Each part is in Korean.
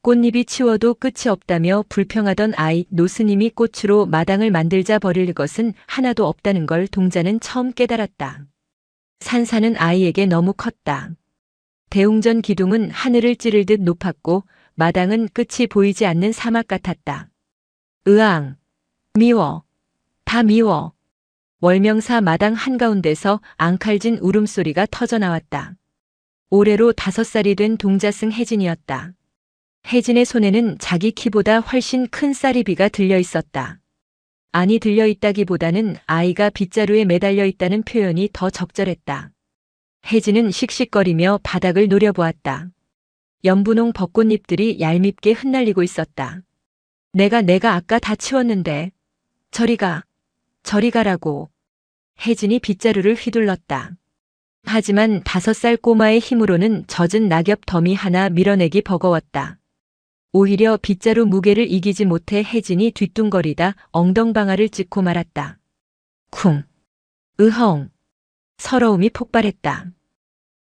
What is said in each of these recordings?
꽃잎이 치워도 끝이 없다며 불평하던 아이 노스님이 꽃으로 마당을 만들자 버릴 것은 하나도 없다는 걸 동자는 처음 깨달았다. 산사는 아이에게 너무 컸다. 대웅전 기둥은 하늘을 찌를 듯 높았고 마당은 끝이 보이지 않는 사막 같았다. 으앙! 미워! 다 미워! 월명사 마당 한가운데서 앙칼진 울음소리가 터져나왔다. 올해로 5살이 된 동자승 혜진이었다. 혜진의 손에는 자기 키보다 훨씬 큰 쌀이비가 들려 있었다. 아니 들려 있다기보다는 아이가 빗자루에 매달려 있다는 표현이 더 적절했다. 혜진은 씩씩거리며 바닥을 노려보았다. 연분홍 벚꽃잎들이 얄밉게 흩날리고 있었다. 내가 아까 다 치웠는데. 저리 가라고. 혜진이 빗자루를 휘둘렀다. 하지만 5살 꼬마의 힘으로는 젖은 낙엽 더미 하나 밀어내기 버거웠다. 오히려 빗자루 무게를 이기지 못해 혜진이 뒤뚱거리다 엉덩방아를 찍고 말았다. 쿵! 으헝! 서러움이 폭발했다.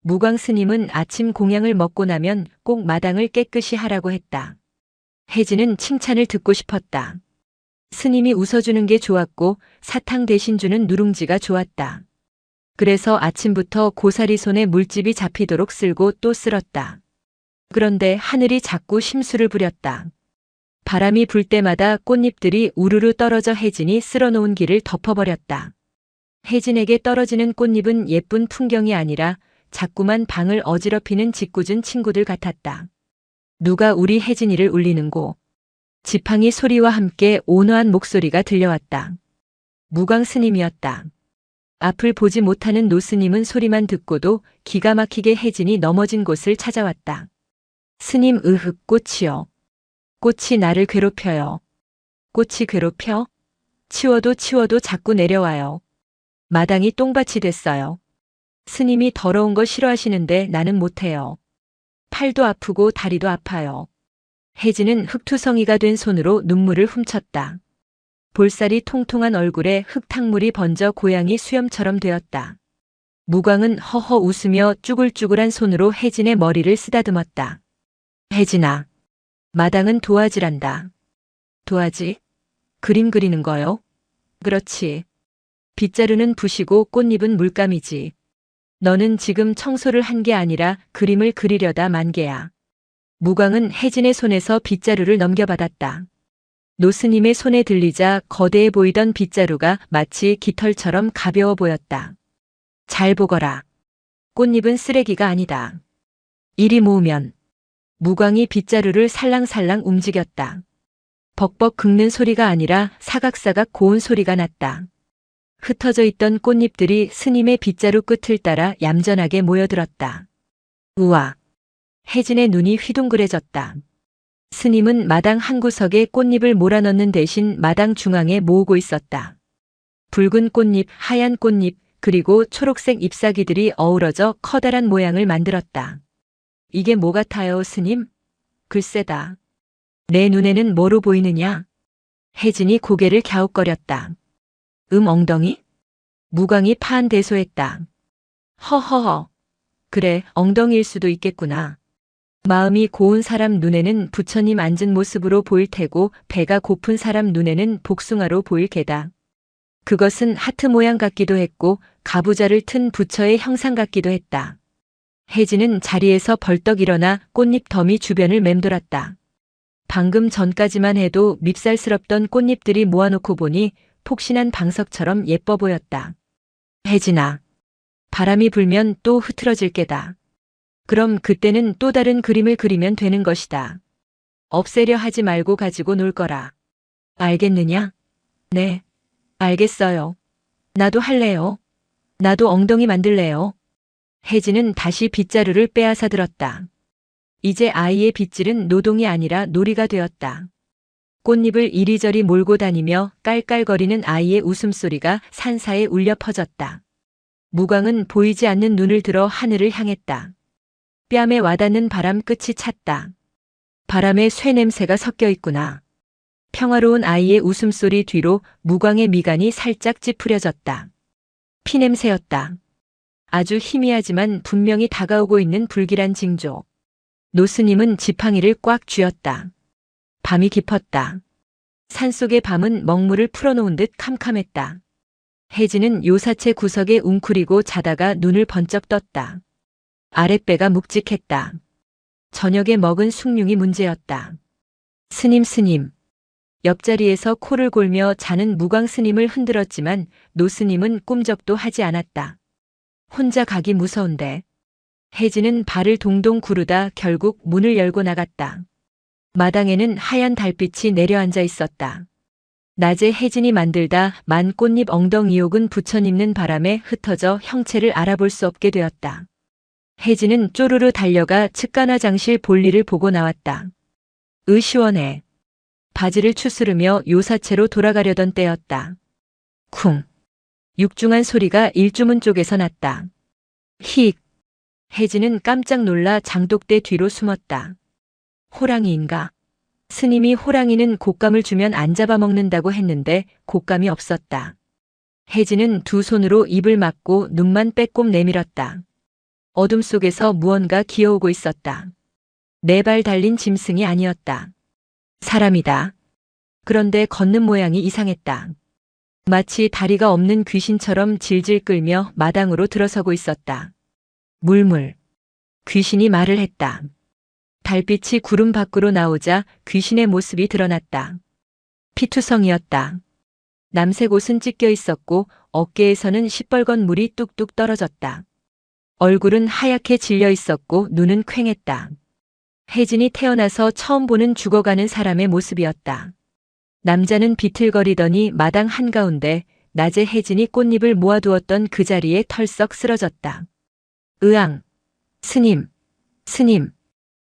무광 스님은 아침 공양을 먹고 나면 꼭 마당을 깨끗이 하라고 했다. 혜진은 칭찬을 듣고 싶었다. 스님이 웃어주는 게 좋았고 사탕 대신 주는 누룽지가 좋았다. 그래서 아침부터 고사리 손에 물집이 잡히도록 쓸고 또 쓸었다. 그런데 하늘이 자꾸 심수를 부렸다. 바람이 불 때마다 꽃잎들이 우르르 떨어져 혜진이 쓸어놓은 길을 덮어버렸다. 혜진에게 떨어지는 꽃잎은 예쁜 풍경이 아니라 자꾸만 방을 어지럽히는 짓궂은 친구들 같았다. 누가 우리 혜진이를 울리는고. 지팡이 소리와 함께 온화한 목소리가 들려왔다. 무광 스님이었다. 앞을 보지 못하는 노스님은 소리만 듣고도 기가 막히게 혜진이 넘어진 곳을 찾아왔다. 스님 으흑 꽃이요. 꽃이 나를 괴롭혀요. 꽃이 괴롭혀? 치워도 자꾸 내려와요. 마당이 똥밭이 됐어요. 스님이 더러운 거 싫어하시는데 나는 못해요. 팔도 아프고 다리도 아파요. 혜진은 흙투성이가 된 손으로 눈물을 훔쳤다. 볼살이 통통한 얼굴에 흙탕물이 번져 고양이 수염처럼 되었다. 무광은 허허 웃으며 쭈글쭈글한 손으로 혜진의 머리를 쓰다듬었다. 혜진아, 마당은 도화지란다. 도화지? 그림 그리는 거요? 그렇지. 빗자루는 부시고 꽃잎은 물감이지. 너는 지금 청소를 한 게 아니라 그림을 그리려다 만 게야. 무광은 혜진의 손에서 빗자루를 넘겨받았다. 노스님의 손에 들리자 거대해 보이던 빗자루가 마치 깃털처럼 가벼워 보였다. 잘 보거라. 꽃잎은 쓰레기가 아니다. 이리 모으면. 무광이 빗자루를 살랑살랑 움직였다. 벅벅 긁는 소리가 아니라 사각사각 고운 소리가 났다. 흩어져 있던 꽃잎들이 스님의 빗자루 끝을 따라 얌전하게 모여들었다. 우와! 혜진의 눈이 휘둥그레졌다. 스님은 마당 한 구석에 꽃잎을 몰아넣는 대신 마당 중앙에 모으고 있었다. 붉은 꽃잎, 하얀 꽃잎, 그리고 초록색 잎사귀들이 어우러져 커다란 모양을 만들었다. 이게 뭐 같아요, 스님? 글쎄다. 내 눈에는 뭐로 보이느냐? 혜진이 고개를 갸웃거렸다. 엉덩이? 무광이 파한대소했다. 허허허. 그래, 엉덩이일 수도 있겠구나. 마음이 고운 사람 눈에는 부처님 앉은 모습으로 보일 테고 배가 고픈 사람 눈에는 복숭아로 보일 게다. 그것은 하트 모양 같기도 했고 가부좌를 튼 부처의 형상 같기도 했다. 혜진은 자리에서 벌떡 일어나 꽃잎 더미 주변을 맴돌았다. 방금 전까지만 해도 밉살스럽던 꽃잎들이 모아놓고 보니 폭신한 방석처럼 예뻐 보였다. 혜진아, 바람이 불면 또 흐트러질 게다. 그럼 그때는 또 다른 그림을 그리면 되는 것이다. 없애려 하지 말고 가지고 놀 거라. 알겠느냐? 네, 알겠어요. 나도 할래요. 나도 엉덩이 만들래요. 혜진은 다시 빗자루를 빼앗아 들었다. 이제 아이의 빗질은 노동이 아니라 놀이가 되었다. 꽃잎을 이리저리 몰고 다니며 깔깔거리는 아이의 웃음소리가 산사에 울려 퍼졌다. 무광은 보이지 않는 눈을 들어 하늘을 향했다. 뺨에 와닿는 바람 끝이 찼다. 바람에 쇠 냄새가 섞여 있구나. 평화로운 아이의 웃음소리 뒤로 무광의 미간이 살짝 찌푸려졌다. 피냄새였다. 아주 희미하지만 분명히 다가오고 있는 불길한 징조. 노스님은 지팡이를 꽉 쥐었다. 밤이 깊었다. 산속의 밤은 먹물을 풀어놓은 듯 캄캄했다. 혜진은 요사체 구석에 웅크리고 자다가 눈을 번쩍 떴다. 아랫배가 묵직했다. 저녁에 먹은 숭늉이 문제였다. 스님. 옆자리에서 코를 골며 자는 무광 스님을 흔들었지만 노스님은 꿈쩍도 하지 않았다. 혼자 가기 무서운데. 혜진은 발을 동동 구르다 결국 문을 열고 나갔다. 마당에는 하얀 달빛이 내려앉아 있었다. 낮에 혜진이 만들다 만 꽃잎 엉덩이옥은 부처님는 바람에 흩어져 형체를 알아볼 수 없게 되었다. 혜진은 쪼르르 달려가 측간화장실 볼일을 보고 나왔다. 시원해. 바지를 추스르며 요사체로 돌아가려던 때였다. 쿵. 육중한 소리가 일주문 쪽에서 났다. 힉. 혜진은 깜짝 놀라 장독대 뒤로 숨었다. 호랑이인가? 스님이 호랑이는 곶감을 주면 안 잡아먹는다고 했는데 곶감이 없었다. 혜진은 두 손으로 입을 막고 눈만 빼꼼 내밀었다. 어둠 속에서 무언가 기어오고 있었다. 네 발 달린 짐승이 아니었다. 사람이다. 그런데 걷는 모양이 이상했다. 마치 다리가 없는 귀신처럼 질질 끌며 마당으로 들어서고 있었다. 물물. 귀신이 말을 했다. 달빛이 구름 밖으로 나오자 귀신의 모습이 드러났다. 피투성이었다. 남색 옷은 찢겨 있었고 어깨에서는 시뻘건 물이 뚝뚝 떨어졌다. 얼굴은 하얗게 질려 있었고 눈은 퀭했다. 혜진이 태어나서 처음 보는 죽어가는 사람의 모습이었다. 남자는 비틀거리더니 마당 한가운데 낮에 혜진이 꽃잎을 모아두었던 그 자리에 털썩 쓰러졌다. 으앙! 스님! 스님!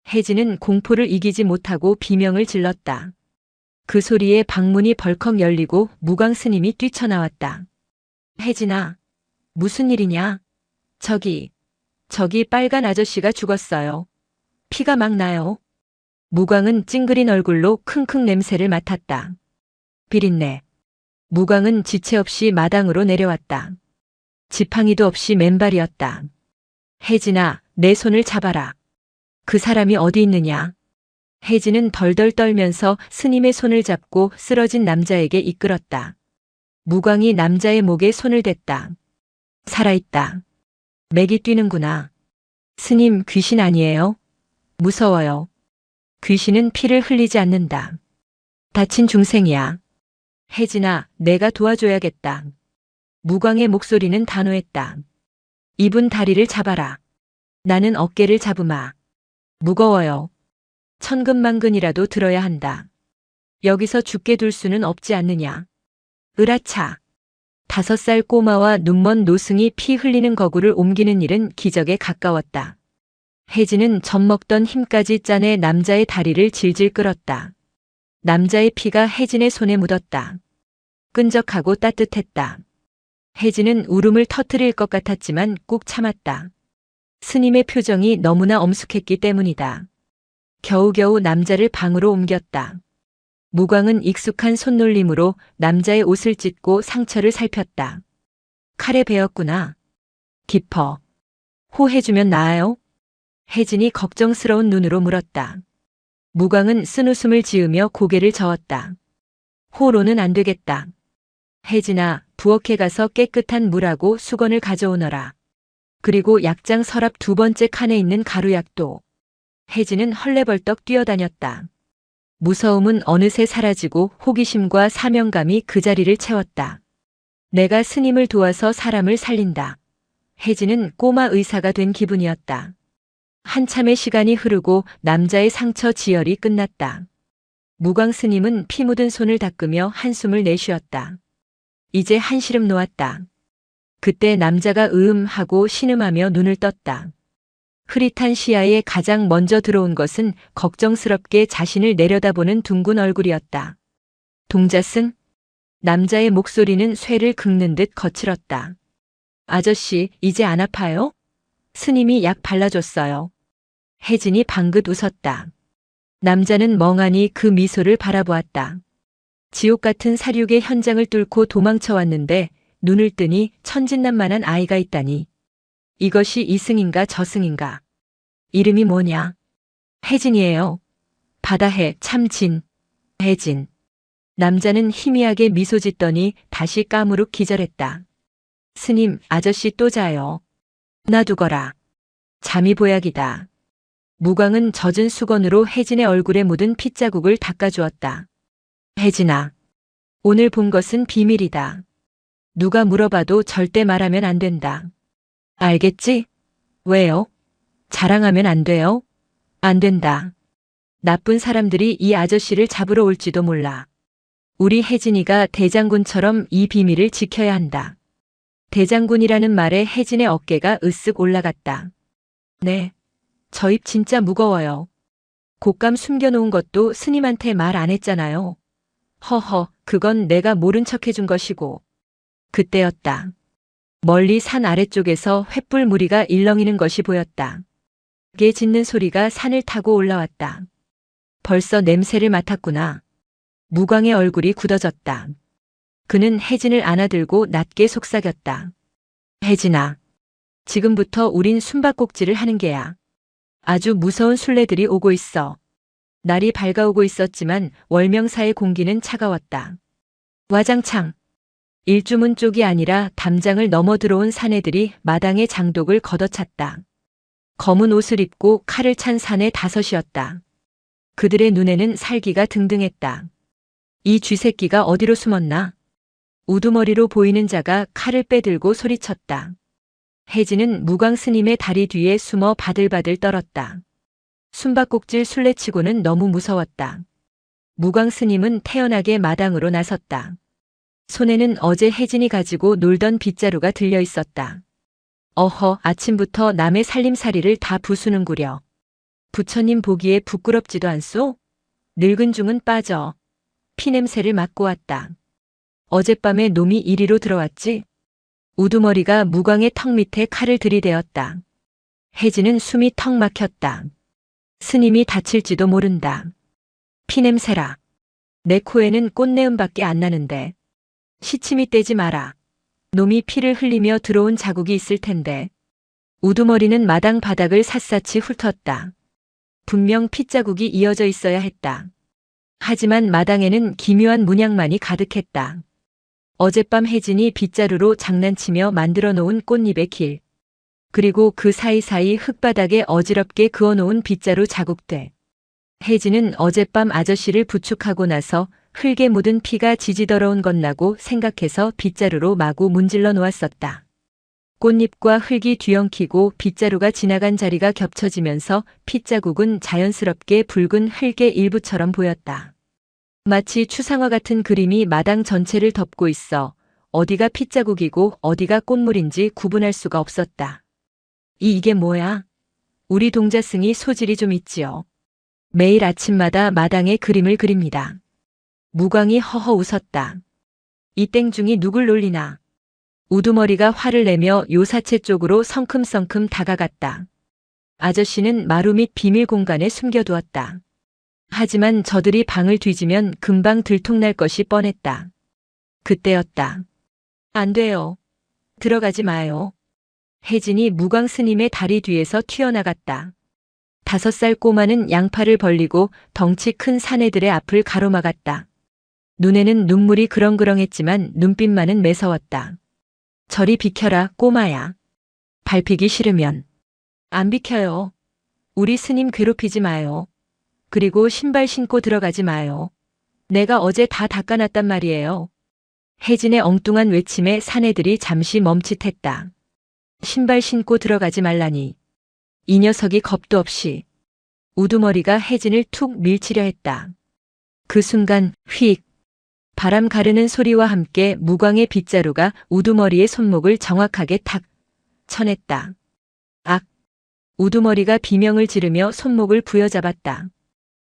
혜진은 공포를 이기지 못하고 비명을 질렀다. 그 소리에 방문이 벌컥 열리고 무광 스님이 뛰쳐나왔다. 혜진아, 무슨 일이냐? 저기 빨간 아저씨가 죽었어요. 피가 막 나요. 무광은 찡그린 얼굴로 킁킁 냄새를 맡았다. 비린내. 무광은 지체 없이 마당으로 내려왔다. 지팡이도 없이 맨발이었다. 혜진아, 내 손을 잡아라. 그 사람이 어디 있느냐? 혜진은 덜덜 떨면서 스님의 손을 잡고 쓰러진 남자에게 이끌었다. 무광이 남자의 목에 손을 댔다. 살아있다. 맥이 뛰는구나. 스님, 귀신 아니에요? 무서워요. 귀신은 피를 흘리지 않는다. 다친 중생이야. 혜진아, 내가 도와줘야겠다. 무광의 목소리는 단호했다. 이분 다리를 잡아라. 나는 어깨를 잡으마. 무거워요. 천근만근이라도 들어야 한다. 여기서 죽게 둘 수는 없지 않느냐. 으라차. 5살 꼬마와 눈먼 노승이 피 흘리는 거구를 옮기는 일은 기적에 가까웠다. 혜진은 젖먹던 힘까지 짜내 남자의 다리를 질질 끌었다. 남자의 피가 혜진의 손에 묻었다. 끈적하고 따뜻했다. 혜진은 울음을 터뜨릴 것 같았지만 꾹 참았다. 스님의 표정이 너무나 엄숙했기 때문이다. 겨우겨우 남자를 방으로 옮겼다. 무광은 익숙한 손놀림으로 남자의 옷을 찢고 상처를 살폈다. 칼에 베었구나. 깊어. 호해주면 나아요? 혜진이 걱정스러운 눈으로 물었다. 무광은 쓴웃음을 지으며 고개를 저었다. 호로는 안 되겠다. 혜진아, 부엌에 가서 깨끗한 물하고 수건을 가져오너라. 그리고 약장 서랍 2번째 칸에 있는 가루약도. 혜진은 헐레벌떡 뛰어다녔다. 무서움은 어느새 사라지고 호기심과 사명감이 그 자리를 채웠다. 내가 스님을 도와서 사람을 살린다. 혜진은 꼬마 의사가 된 기분이었다. 한참의 시간이 흐르고 남자의 상처 지혈이 끝났다. 무광 스님은 피 묻은 손을 닦으며 한숨을 내쉬었다. 이제 한시름 놓았다. 그때 남자가 하고 신음하며 눈을 떴다. 흐릿한 시야에 가장 먼저 들어온 것은 걱정스럽게 자신을 내려다보는 둥근 얼굴이었다. 동자승? 남자의 목소리는 쇠를 긁는 듯 거칠었다. 아저씨, 이제 안 아파요? 스님이 약 발라줬어요. 혜진이 방긋 웃었다. 남자는 멍하니 그 미소를 바라보았다. 지옥 같은 사륙의 현장을 뚫고 도망쳐 왔는데 눈을 뜨니 천진난만한 아이가 있다니. 이것이 이승인가 저승인가. 이름이 뭐냐? 혜진이에요. 바다해 참진. 혜진. 남자는 희미하게 미소 짓더니 다시 까무룩 기절했다. 스님, 아저씨 또 자요. 놔두거라. 잠이 보약이다. 무광은 젖은 수건으로 혜진의 얼굴에 묻은 핏자국을 닦아주었다. 혜진아, 오늘 본 것은 비밀이다. 누가 물어봐도 절대 말하면 안 된다. 알겠지? 왜요? 자랑하면 안 돼요? 안 된다. 나쁜 사람들이 이 아저씨를 잡으러 올지도 몰라. 우리 혜진이가 대장군처럼 이 비밀을 지켜야 한다. 대장군이라는 말에 혜진의 어깨가 으쓱 올라갔다. 네. 저 입 진짜 무거워요. 곶감 숨겨놓은 것도 스님한테 말 안 했잖아요. 허허, 그건 내가 모른 척 해준 것이고. 그때였다. 멀리 산 아래쪽에서 횃불 무리가 일렁이는 것이 보였다. 개 짖는 소리가 산을 타고 올라왔다. 벌써 냄새를 맡았구나. 무광의 얼굴이 굳어졌다. 그는 혜진을 안아들고 낮게 속삭였다. 혜진아, 지금부터 우린 숨바꼭질을 하는 게야. 아주 무서운 술래들이 오고 있어. 날이 밝아오고 있었지만 월명사의 공기는 차가웠다. 와장창. 일주문 쪽이 아니라 담장을 넘어 들어온 사내들이 마당의 장독을 걷어찼다. 검은 옷을 입고 칼을 찬 사내 다섯이었다. 그들의 눈에는 살기가 등등했다. 이 쥐새끼가 어디로 숨었나? 우두머리로 보이는 자가 칼을 빼들고 소리쳤다. 혜진은 무광 스님의 다리 뒤에 숨어 바들바들 떨었다. 숨바꼭질 술래치고는 너무 무서웠다. 무광 스님은 태연하게 마당으로 나섰다. 손에는 어제 혜진이 가지고 놀던 빗자루가 들려 있었다. 어허, 아침부터 남의 살림살이를 다 부수는구려. 부처님 보기에 부끄럽지도 않소? 늙은 중은 빠져. 피냄새를 맡고 왔다. 어젯밤에 놈이 이리로 들어왔지? 우두머리가 무광의 턱 밑에 칼을 들이대었다. 혜진은 숨이 턱 막혔다. 스님이 다칠지도 모른다. 피냄새라. 내 코에는 꽃내음밖에 안 나는데. 시침이 떼지 마라. 놈이 피를 흘리며 들어온 자국이 있을 텐데. 우두머리는 마당 바닥을 샅샅이 훑었다. 분명 핏자국이 이어져 있어야 했다. 하지만 마당에는 기묘한 문양만이 가득했다. 어젯밤 혜진이 빗자루로 장난치며 만들어 놓은 꽃잎의 길. 그리고 그 사이사이 흙바닥에 어지럽게 그어놓은 빗자루 자국들. 혜진은 어젯밤 아저씨를 부축하고 나서 흙에 묻은 피가 지지더러운 것나고 생각해서 빗자루로 마구 문질러 놓았었다. 꽃잎과 흙이 뒤엉키고 빗자루가 지나간 자리가 겹쳐지면서 핏자국은 자연스럽게 붉은 흙의 일부처럼 보였다. 마치 추상화 같은 그림이 마당 전체를 덮고 있어 어디가 핏자국이고 어디가 꽃물인지 구분할 수가 없었다. 이게 뭐야? 우리 동자승이 소질이 좀 있지요. 매일 아침마다 마당에 그림을 그립니다. 무광이 허허 웃었다. 이 땡중이 누굴 놀리나. 우두머리가 화를 내며 요사체 쪽으로 성큼성큼 다가갔다. 아저씨는 마루 밑 비밀 공간에 숨겨두었다. 하지만 저들이 방을 뒤지면 금방 들통날 것이 뻔했다. 그때였다. 안 돼요. 들어가지 마요. 혜진이 무광 스님의 다리 뒤에서 튀어나갔다. 5살 꼬마는 양팔을 벌리고 덩치 큰 사내들의 앞을 가로막았다. 눈에는 눈물이 그렁그렁했지만 눈빛만은 매서웠다. 저리 비켜라, 꼬마야. 밟히기 싫으면. 안 비켜요. 우리 스님 괴롭히지 마요. 그리고 신발 신고 들어가지 마요. 내가 어제 다 닦아놨단 말이에요. 혜진의 엉뚱한 외침에 사내들이 잠시 멈칫했다. 신발 신고 들어가지 말라니. 이 녀석이 겁도 없이. 우두머리가 혜진을 툭 밀치려 했다. 그 순간 휙. 바람 가르는 소리와 함께 무광의 빗자루가 우두머리의 손목을 정확하게 탁 쳐냈다. 악! 우두머리가 비명을 지르며 손목을 부여잡았다.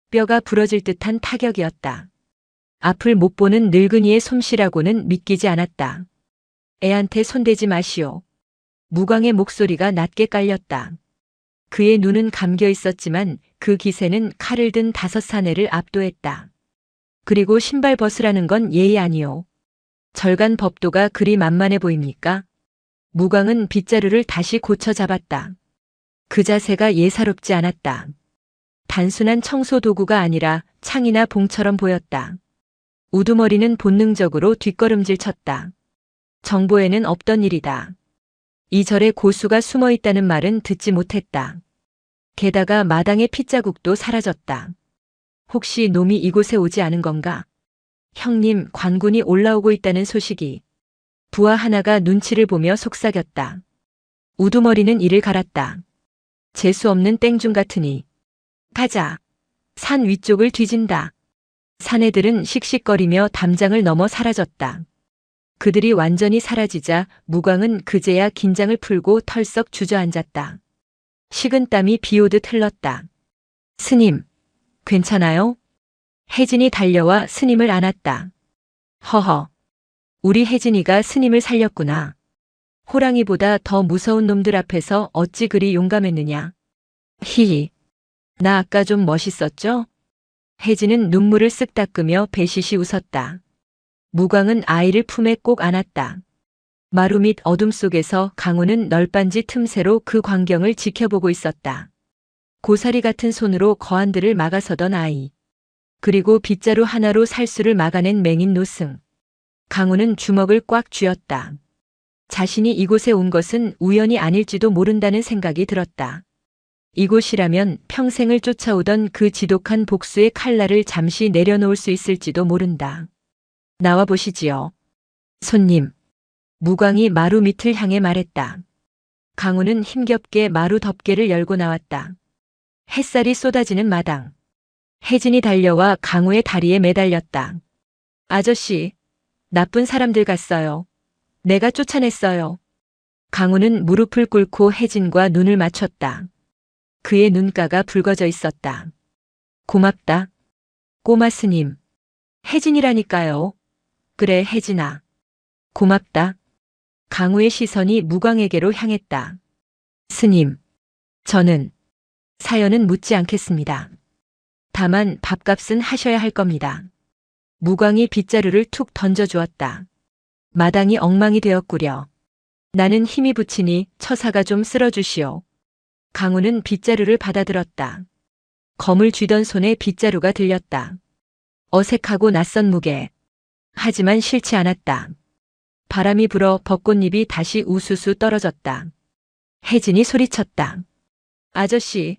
뼈가 부러질 듯한 타격이었다. 앞을 못 보는 늙은이의 솜씨라고는 믿기지 않았다. 애한테 손대지 마시오. 무광의 목소리가 낮게 깔렸다. 그의 눈은 감겨 있었지만 그 기세는 칼을 든 5 사내를 압도했다. 그리고 신발 벗으라는 건 예의 아니오. 절간 법도가 그리 만만해 보입니까? 무광은 빗자루를 다시 고쳐 잡았다. 그 자세가 예사롭지 않았다. 단순한 청소 도구가 아니라 창이나 봉처럼 보였다. 우두머리는 본능적으로 뒷걸음질 쳤다. 정보에는 없던 일이다. 이 절에 고수가 숨어 있다는 말은 듣지 못했다. 게다가 마당의 핏자국도 사라졌다. 혹시 놈이 이곳에 오지 않은 건가? 형님, 관군이 올라오고 있다는 소식이. 부하 하나가 눈치를 보며 속삭였다. 우두머리는 이를 갈았다. 재수 없는 땡중 같으니. 가자. 산 위쪽을 뒤진다. 사내들은 씩씩거리며 담장을 넘어 사라졌다. 그들이 완전히 사라지자 무광은 그제야 긴장을 풀고 털썩 주저앉았다. 식은땀이 비오듯 흘렀다. 스님, 괜찮아요? 혜진이 달려와 스님을 안았다. 허허, 우리 혜진이가 스님을 살렸구나. 호랑이보다 더 무서운 놈들 앞에서 어찌 그리 용감했느냐. 히히, 나 아까 좀 멋있었죠? 혜진은 눈물을 쓱 닦으며 배시시 웃었다. 무광은 아이를 품에 꼭 안았다. 마루 밑 어둠 속에서 강우는 널빤지 틈새로 그 광경을 지켜보고 있었다. 고사리 같은 손으로 거한들을 막아서던 아이. 그리고 빗자루 하나로 살수를 막아낸 맹인 노승. 강우는 주먹을 꽉 쥐었다. 자신이 이곳에 온 것은 우연이 아닐지도 모른다는 생각이 들었다. 이곳이라면 평생을 쫓아오던 그 지독한 복수의 칼날을 잠시 내려놓을 수 있을지도 모른다. 나와 보시지요. 손님. 무광이 마루 밑을 향해 말했다. 강우는 힘겹게 마루 덮개를 열고 나왔다. 햇살이 쏟아지는 마당. 혜진이 달려와 강우의 다리에 매달렸다. 아저씨, 나쁜 사람들 갔어요. 내가 쫓아냈어요. 강우는 무릎을 꿇고 혜진과 눈을 맞췄다. 그의 눈가가 붉어져 있었다. 고맙다. 꼬마 스님. 혜진이라니까요. 그래, 혜진아. 고맙다. 강우의 시선이 무광에게로 향했다. 스님, 저는 사연은 묻지 않겠습니다. 다만 밥값은 하셔야 할 겁니다. 무광이 빗자루를 툭 던져주었다. 마당이 엉망이 되었구려. 나는 힘이 붙이니 처사가 좀 쓸어주시오. 강우는 빗자루를 받아들었다. 검을 쥐던 손에 빗자루가 들렸다. 어색하고 낯선 무게. 하지만 싫지 않았다. 바람이 불어 벚꽃잎이 다시 우수수 떨어졌다. 혜진이 소리쳤다. 아저씨,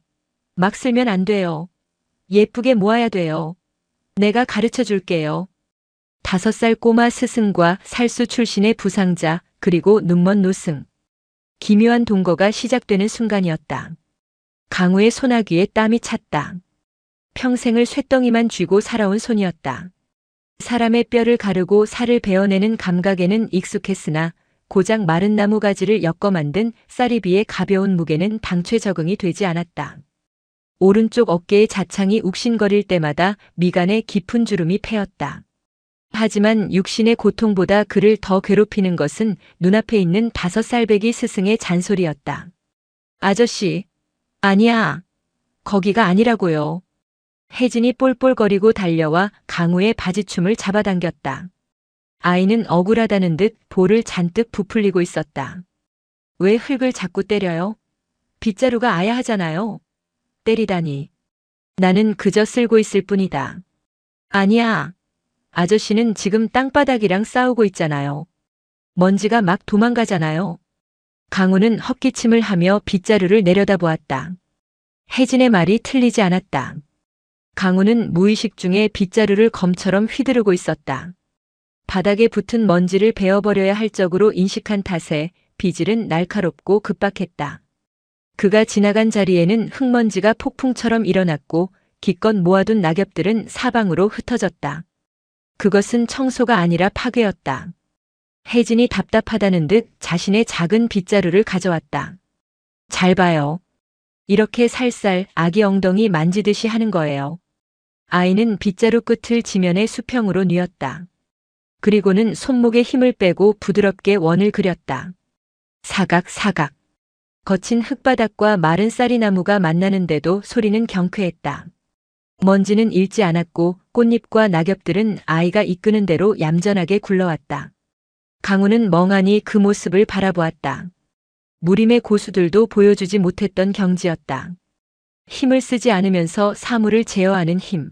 막 쓸면 안 돼요. 예쁘게 모아야 돼요. 내가 가르쳐 줄게요. 5살 꼬마 스승과 살수 출신의 부상자, 그리고 눈먼 노승. 기묘한 동거가 시작되는 순간이었다. 강우의 소나귀에 땀이 찼다. 평생을 쇳덩이만 쥐고 살아온 손이었다. 사람의 뼈를 가르고 살을 베어내는 감각에는 익숙했으나 고작 마른 나무 가지를 엮어 만든 쌀이비의 가벼운 무게는 당최 적응이 되지 않았다. 오른쪽 어깨의 자창이 욱신거릴 때마다 미간에 깊은 주름이 패였다. 하지만 육신의 고통보다 그를 더 괴롭히는 것은 눈앞에 있는 5살배기 스승의 잔소리였다. 아저씨, 아니야. 거기가 아니라고요. 혜진이 볼볼거리고 달려와 강우의 바지춤을 잡아당겼다. 아이는 억울하다는 듯 볼을 잔뜩 부풀리고 있었다. 왜 흙을 자꾸 때려요? 빗자루가 아야 하잖아요. 때리다니. 나는 그저 쓸고 있을 뿐이다. 아니야. 아저씨는 지금 땅바닥이랑 싸우고 있잖아요. 먼지가 막 도망가잖아요. 강우는 헛기침을 하며 빗자루를 내려다보았다. 혜진의 말이 틀리지 않았다. 강우는 무의식 중에 빗자루를 검처럼 휘두르고 있었다. 바닥에 붙은 먼지를 베어버려야 할 적으로 인식한 탓에 비질은 날카롭고 급박했다. 그가 지나간 자리에는 흙먼지가 폭풍처럼 일어났고 기껏 모아둔 낙엽들은 사방으로 흩어졌다. 그것은 청소가 아니라 파괴였다. 혜진이 답답하다는 듯 자신의 작은 빗자루를 가져왔다. 잘 봐요. 이렇게 살살 아기 엉덩이 만지듯이 하는 거예요. 아이는 빗자루 끝을 지면의 수평으로 뉘었다. 그리고는 손목에 힘을 빼고 부드럽게 원을 그렸다. 사각. 거친 흙바닥과 마른 쌀이나무가 만나는데도 소리는 경쾌했다. 먼지는 잃지 않았고 꽃잎과 낙엽들은 아이가 이끄는 대로 얌전하게 굴러왔다. 강우는 멍하니 그 모습을 바라보았다. 무림의 고수들도 보여주지 못했던 경지였다. 힘을 쓰지 않으면서 사물을 제어하는 힘.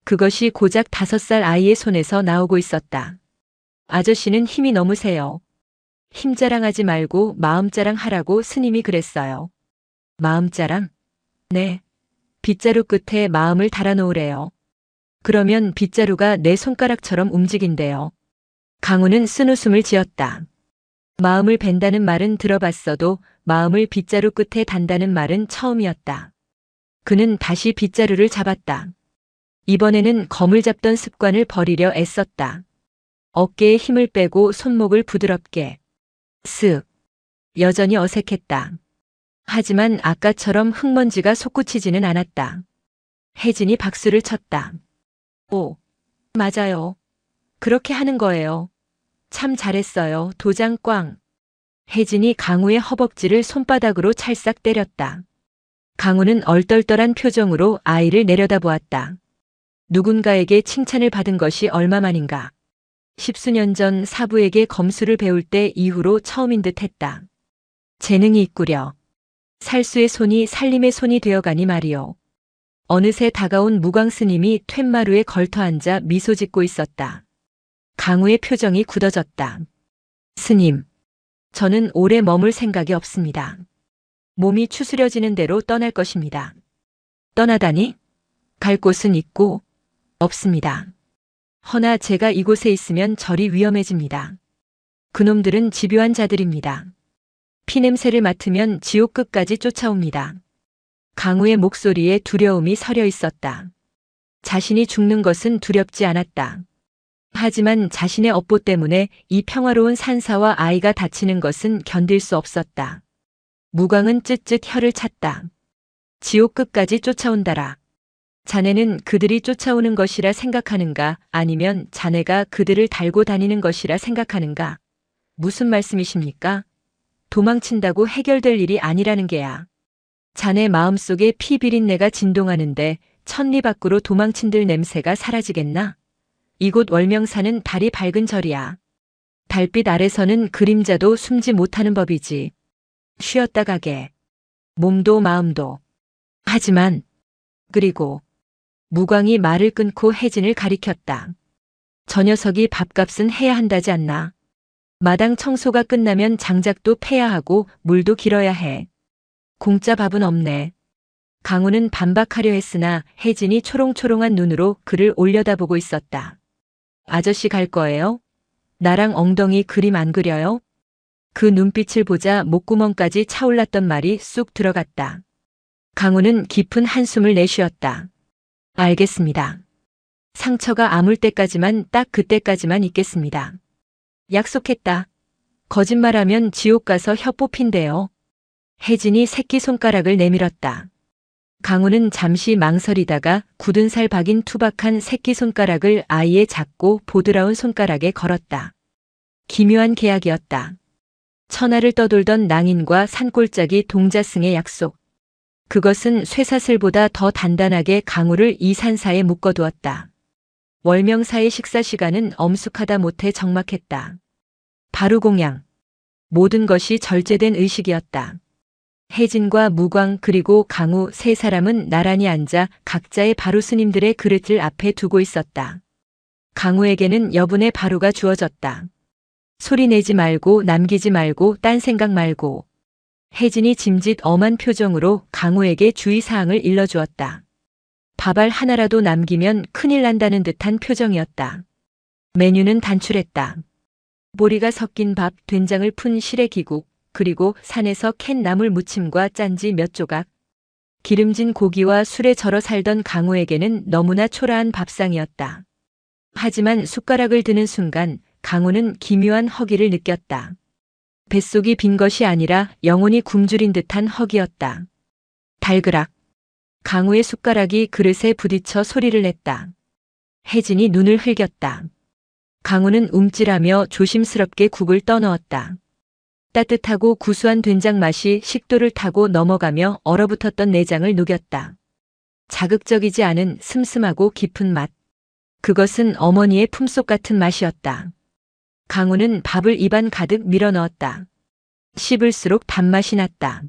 그것이 고작 5살 아이의 손에서 나오고 있었다. 아저씨는 힘이 너무 세요. 힘 자랑하지 말고 마음 자랑하라고 스님이 그랬어요. 마음 자랑? 네. 빗자루 끝에 마음을 달아놓으래요. 그러면 빗자루가 내 손가락처럼 움직인대요. 강우는 쓴웃음을 지었다. 마음을 벤다는 말은 들어봤어도 마음을 빗자루 끝에 단다는 말은 처음이었다. 그는 다시 빗자루를 잡았다. 이번에는 검을 잡던 습관을 버리려 애썼다. 어깨에 힘을 빼고 손목을 부드럽게. 쓱. 여전히 어색했다. 하지만 아까처럼 흙먼지가 솟구치지는 않았다. 혜진이 박수를 쳤다. 오, 맞아요. 그렇게 하는 거예요. 참 잘했어요. 도장 꽝. 혜진이 강우의 허벅지를 손바닥으로 찰싹 때렸다. 강우는 얼떨떨한 표정으로 아이를 내려다보았다. 누군가에게 칭찬을 받은 것이 얼마만인가. 10수년 전 사부에게 검수를 배울 때 이후로 처음인 듯 했다. 재능이 있구려. 살수의 손이 살림의 손이 되어가니 말이오. 어느새 다가온 무광 스님이 툇마루에 걸터앉아 미소 짓고 있었다. 강우의 표정이 굳어졌다. 스님, 저는 오래 머물 생각이 없습니다. 몸이 추스려지는 대로 떠날 것입니다. 떠나다니? 갈 곳은 있고 없습니다. 허나 제가 이곳에 있으면 절이 위험해집니다. 그놈들은 집요한 자들입니다. 피냄새를 맡으면 지옥 끝까지 쫓아옵니다. 강우의 목소리에 두려움이 서려 있었다. 자신이 죽는 것은 두렵지 않았다. 하지만 자신의 업보 때문에 이 평화로운 산사와 아이가 다치는 것은 견딜 수 없었다. 무광은 쯧쯧 혀를 찼다. 지옥 끝까지 쫓아온다라. 자네는 그들이 쫓아오는 것이라 생각하는가, 아니면 자네가 그들을 달고 다니는 것이라 생각하는가? 무슨 말씀이십니까? 도망친다고 해결될 일이 아니라는 게야. 자네 마음속에 피 비린내가 진동하는데 천리 밖으로 도망친들 냄새가 사라지겠나? 이곳 월명산은 달이 밝은 절이야. 달빛 아래서는 그림자도 숨지 못하는 법이지. 쉬었다 가게. 몸도 마음도. 하지만 그리고 무광이 말을 끊고 혜진을 가리켰다. 저 녀석이 밥값은 해야 한다지 않나. 마당 청소가 끝나면 장작도 패야 하고 물도 길어야 해. 공짜 밥은 없네. 강우는 반박하려 했으나 혜진이 초롱초롱한 눈으로 그를 올려다보고 있었다. 아저씨 갈 거예요? 나랑 엉덩이 그림 안 그려요? 그 눈빛을 보자 목구멍까지 차올랐던 말이 쑥 들어갔다. 강우는 깊은 한숨을 내쉬었다. 알겠습니다. 상처가 아물 때까지만 딱 그때까지만 있겠습니다. 약속했다. 거짓말하면 지옥 가서 혀 뽑힌대요. 혜진이 새끼손가락을 내밀었다. 강우는 잠시 망설이다가 굳은 살 박인 투박한 새끼손가락을 아이의 작고 보드라운 손가락에 걸었다. 기묘한 계약이었다. 천하를 떠돌던 낭인과 산골짜기 동자승의 약속. 그것은 쇠사슬보다 더 단단하게 강우를 이 산사에 묶어두었다. 월명사의 식사 시간은 엄숙하다 못해 적막했다. 바루공양. 모든 것이 절제된 의식이었다. 혜진과 무광 그리고 강우 세 사람은 나란히 앉아 각자의 바루 스님들의 그릇을 앞에 두고 있었다. 강우에게는 여분의 바루가 주어졌다. 소리 내지 말고 남기지 말고 딴 생각 말고. 혜진이 짐짓 엄한 표정으로 강우에게 주의사항을 일러주었다. 밥알 하나라도 남기면 큰일 난다는 듯한 표정이었다. 메뉴는 단출했다. 보리가 섞인 밥, 된장을 푼 시래기국, 그리고 산에서 캔 나물 무침과 짠지 몇 조각. 기름진 고기와 술에 절어 살던 강우에게는 너무나 초라한 밥상이었다. 하지만 숟가락을 드는 순간 강우는 기묘한 허기를 느꼈다. 뱃속이 빈 것이 아니라 영혼이 굶주린 듯한 허기였다. 달그락. 강우의 숟가락이 그릇에 부딪혀 소리를 냈다. 혜진이 눈을 흘겼다. 강우는 움찔하며 조심스럽게 국을 떠넣었다. 따뜻하고 구수한 된장 맛이 식도를 타고 넘어가며 얼어붙었던 내장을 녹였다. 자극적이지 않은 슴슴하고 깊은 맛. 그것은 어머니의 품속 같은 맛이었다. 강우는 밥을 입안 가득 밀어넣었다. 씹을수록 단맛이 났다.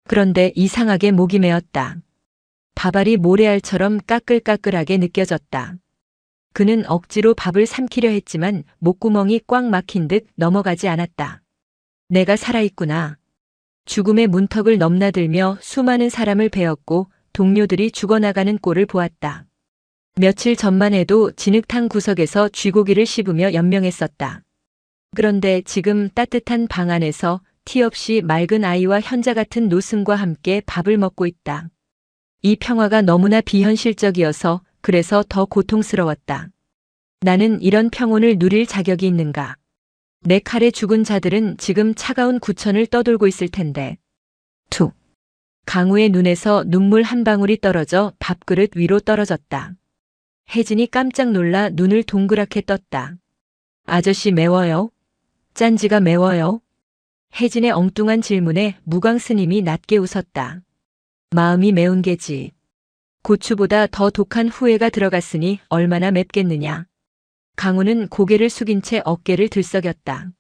그런데 이상하게 목이 메었다. 밥알이 모래알처럼 까끌까끌하게 느껴졌다. 그는 억지로 밥을 삼키려 했지만 목구멍이 꽉 막힌 듯 넘어가지 않았다. 내가 살아있구나. 죽음의 문턱을 넘나들며 수많은 사람을 베었고 동료들이 죽어나가는 꼴을 보았다. 며칠 전만 해도 진흙탕 구석에서 쥐고기를 씹으며 연명했었다. 그런데 지금 따뜻한 방 안에서 티 없이 맑은 아이와 현자 같은 노승과 함께 밥을 먹고 있다. 이 평화가 너무나 비현실적이어서 그래서 더 고통스러웠다. 나는 이런 평온을 누릴 자격이 있는가? 내 칼에 죽은 자들은 지금 차가운 구천을 떠돌고 있을 텐데. 툭. 강우의 눈에서 눈물 한 방울이 떨어져 밥그릇 위로 떨어졌다. 혜진이 깜짝 놀라 눈을 동그랗게 떴다. 아저씨 매워요? 짠지가 매워요? 혜진의 엉뚱한 질문에 무광 스님이 낮게 웃었다. 마음이 매운 게지. 고추보다 더 독한 후회가 들어갔으니 얼마나 맵겠느냐. 강우는 고개를 숙인 채 어깨를 들썩였다.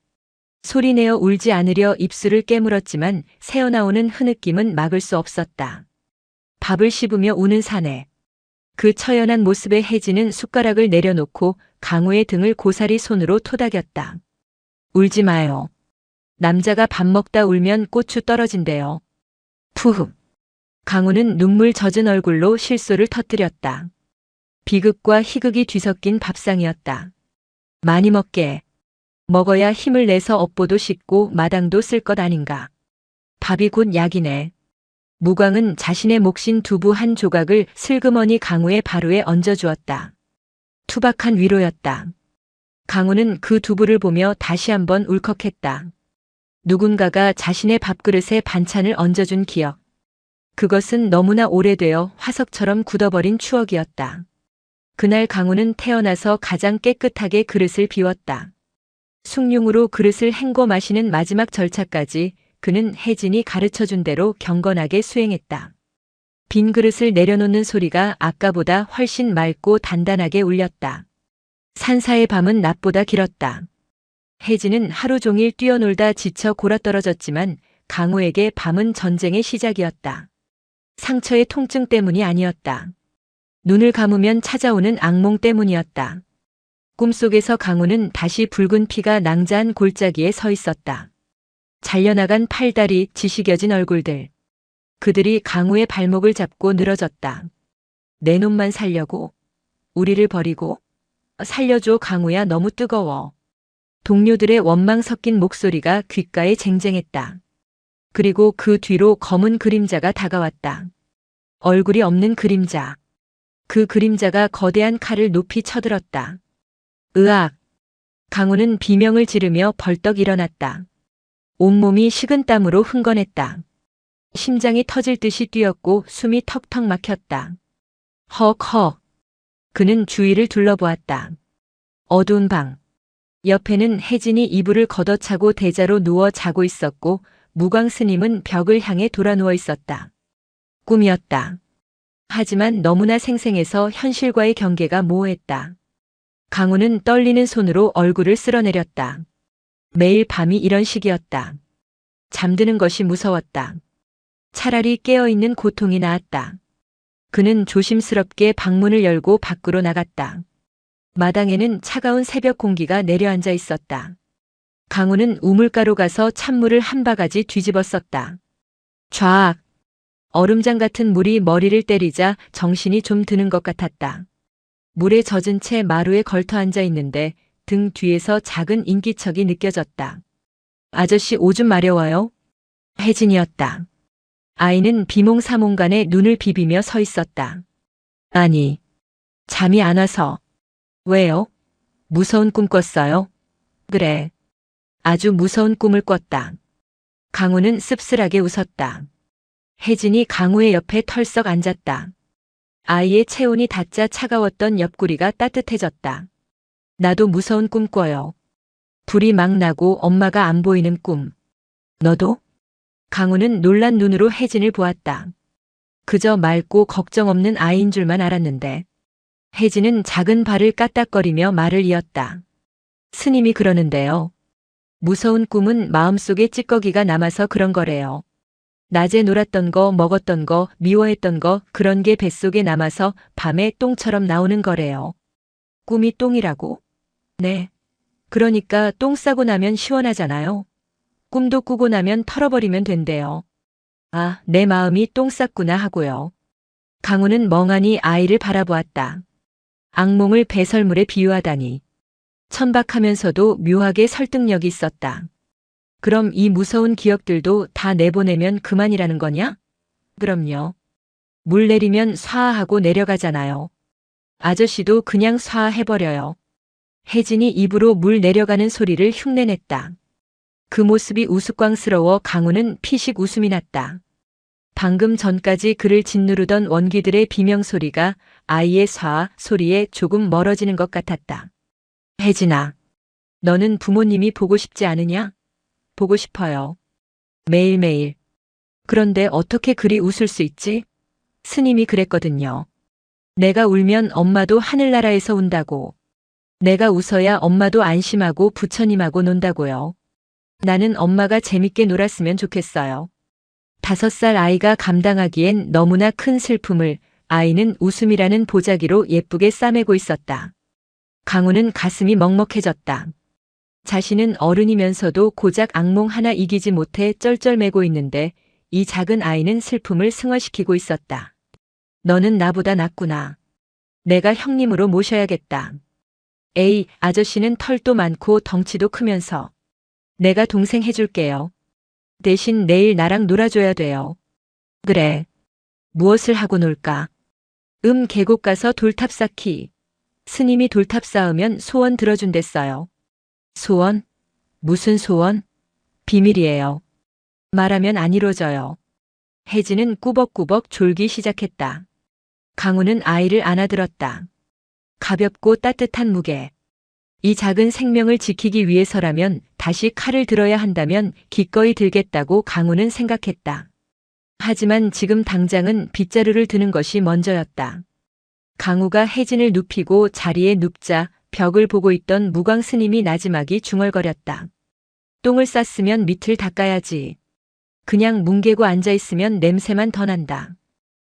소리내어 울지 않으려 입술을 깨물었지만 새어나오는 흐느낌은 막을 수 없었다. 밥을 씹으며 우는 사내. 그 처연한 모습에 혜진은 숟가락을 내려놓고 강우의 등을 고사리 손으로 토닥였다. 울지 마요. 남자가 밥 먹다 울면 고추 떨어진대요. 푸흡. 강우는 눈물 젖은 얼굴로 실소를 터뜨렸다. 비극과 희극이 뒤섞인 밥상이었다. 많이 먹게. 먹어야 힘을 내서 업보도 씻고 마당도 쓸 것 아닌가. 밥이 곧 약이네. 무광은 자신의 몫인 두부 한 조각을 슬그머니 강우의 바로에 얹어주었다. 투박한 위로였다. 강우는 그 두부를 보며 다시 한번 울컥했다. 누군가가 자신의 밥그릇에 반찬을 얹어준 기억. 그것은 너무나 오래되어 화석처럼 굳어버린 추억이었다. 그날 강우는 태어나서 가장 깨끗하게 그릇을 비웠다. 숭늉으로 그릇을 헹궈 마시는 마지막 절차까지 그는 혜진이 가르쳐준 대로 경건하게 수행했다. 빈 그릇을 내려놓는 소리가 아까보다 훨씬 맑고 단단하게 울렸다. 산사의 밤은 낮보다 길었다. 혜진은 하루 종일 뛰어놀다 지쳐 골아떨어졌지만 강우에게 밤은 전쟁의 시작이었다. 상처의 통증 때문이 아니었다. 눈을 감으면 찾아오는 악몽 때문이었다. 꿈속에서 강우는 다시 붉은 피가 낭자한 골짜기에 서 있었다. 잘려나간 팔다리, 지식여진 얼굴들. 그들이 강우의 발목을 잡고 늘어졌다. 내 놈만 살려고. 우리를 버리고. 살려줘 강우야 너무 뜨거워. 동료들의 원망 섞인 목소리가 귓가에 쟁쟁했다. 그리고 그 뒤로 검은 그림자가 다가왔다. 얼굴이 없는 그림자. 그 그림자가 거대한 칼을 높이 쳐들었다. 으악! 강우는 비명을 지르며 벌떡 일어났다. 온몸이 식은땀으로 흥건했다. 심장이 터질 듯이 뛰었고 숨이 턱턱 막혔다. 헉헉. 그는 주위를 둘러보았다. 어두운 방. 옆에는 혜진이 이불을 걷어차고 대자로 누워 자고 있었고 무광 스님은 벽을 향해 돌아 누워 있었다. 꿈이었다. 하지만 너무나 생생해서 현실과의 경계가 모호했다. 강우는 떨리는 손으로 얼굴을 쓸어내렸다. 매일 밤이 이런 식이었다. 잠드는 것이 무서웠다. 차라리 깨어있는 고통이 나았다. 그는 조심스럽게 방문을 열고 밖으로 나갔다. 마당에는 차가운 새벽 공기가 내려앉아 있었다. 강우는 우물가로 가서 찬물을 한 바가지 뒤집어 썼다. 좌악! 얼음장 같은 물이 머리를 때리자 정신이 좀 드는 것 같았다. 물에 젖은 채 마루에 걸터 앉아 있는데 등 뒤에서 작은 인기척이 느껴졌다. 아저씨 오줌 마려워요? 혜진이었다. 아이는 비몽사몽간에 눈을 비비며 서 있었다. 아니, 잠이 안 와서. 왜요? 무서운 꿈 꿨어요? 그래. 아주 무서운 꿈을 꿨다. 강우는 씁쓸하게 웃었다. 혜진이 강우의 옆에 털썩 앉았다. 아이의 체온이 닿자 차가웠던 옆구리가 따뜻해졌다. 나도 무서운 꿈 꿔요. 불이 막 나고 엄마가 안 보이는 꿈. 너도? 강우는 놀란 눈으로 혜진을 보았다. 그저 맑고 걱정 없는 아이인 줄만 알았는데. 혜진은 작은 발을 까딱거리며 말을 이었다. 스님이 그러는데요. 무서운 꿈은 마음속에 찌꺼기가 남아서 그런 거래요. 낮에 놀았던 거, 먹었던 거, 미워했던 거, 그런 게 뱃속에 남아서 밤에 똥처럼 나오는 거래요. 꿈이 똥이라고? 네. 그러니까 똥 싸고 나면 시원하잖아요. 꿈도 꾸고 나면 털어버리면 된대요. 아, 내 마음이 똥 쌌구나 하고요. 강우는 멍하니 아이를 바라보았다. 악몽을 배설물에 비유하다니. 천박하면서도 묘하게 설득력이 있었다. 그럼 이 무서운 기억들도 다 내보내면 그만이라는 거냐? 그럼요. 물 내리면 스와하고 내려가잖아요. 아저씨도 그냥 스와해버려요. 혜진이 입으로 물 내려가는 소리를 흉내냈다. 그 모습이 우스꽝스러워 강우는 피식 웃음이 났다. 방금 전까지 그를 짓누르던 원기들의 비명소리가 아이의 스와 소리에 조금 멀어지는 것 같았다. 혜진아, 너는 부모님이 보고 싶지 않으냐? 보고 싶어요. 매일매일. 그런데 어떻게 그리 웃을 수 있지? 스님이 그랬거든요. 내가 울면 엄마도 하늘나라에서 운다고. 내가 웃어야 엄마도 안심하고 부처님하고 논다고요. 나는 엄마가 재밌게 놀았으면 좋겠어요. 5살 아이가 감당하기엔 너무나 큰 슬픔을 아이는 웃음이라는 보자기로 예쁘게 싸매고 있었다. 강우는 가슴이 먹먹해졌다. 자신은 어른이면서도 고작 악몽 하나 이기지 못해 쩔쩔매고 있는데 이 작은 아이는 슬픔을 승화시키고 있었다. 너는 나보다 낫구나. 내가 형님으로 모셔야겠다. 에이, 아저씨는 털도 많고 덩치도 크면서. 내가 동생 해줄게요. 대신 내일 나랑 놀아줘야 돼요. 그래. 무엇을 하고 놀까? 계곡 가서 돌탑 쌓기. 스님이 돌탑 쌓으면 소원 들어준댔어요. 소원? 무슨 소원? 비밀이에요. 말하면 안 이루어져요. 혜진은 꾸벅꾸벅 졸기 시작했다. 강우는 아이를 안아들었다. 가볍고 따뜻한 무게. 이 작은 생명을 지키기 위해서라면 다시 칼을 들어야 한다면 기꺼이 들겠다고 강우는 생각했다. 하지만 지금 당장은 빗자루를 드는 것이 먼저였다. 강우가 혜진을 눕히고 자리에 눕자 벽을 보고 있던 무광 스님이 나지막이 중얼거렸다. 똥을 쌌으면 밑을 닦아야지. 그냥 뭉개고 앉아있으면 냄새만 더 난다.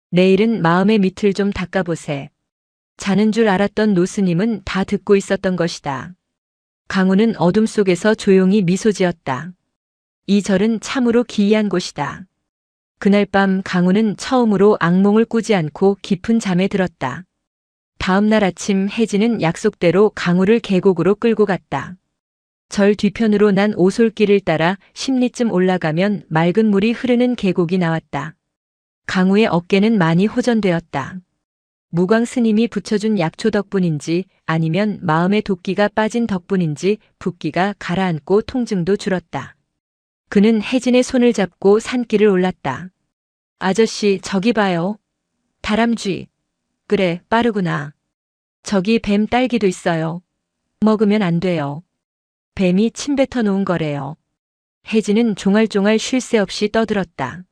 내일은 마음의 밑을 좀 닦아보세. 자는 줄 알았던 노스님은 다 듣고 있었던 것이다. 강우는 어둠 속에서 조용히 미소 지었다. 이 절은 참으로 기이한 곳이다. 그날 밤 강우는 처음으로 악몽을 꾸지 않고 깊은 잠에 들었다. 다음 날 아침 혜진은 약속대로 강우를 계곡으로 끌고 갔다. 절 뒤편으로 난 오솔길을 따라 10리쯤 올라가면 맑은 물이 흐르는 계곡이 나왔다. 강우의 어깨는 많이 호전되었다. 무광 스님이 붙여준 약초 덕분인지 아니면 마음의 도끼가 빠진 덕분인지 붓기가 가라앉고 통증도 줄었다. 그는 혜진의 손을 잡고 산길을 올랐다. 아저씨, 저기 봐요. 다람쥐. 그래, 빠르구나. 저기 뱀 딸기도 있어요. 먹으면 안 돼요. 뱀이 침 뱉어 놓은 거래요. 혜진은 종알종알 쉴 새 없이 떠들었다.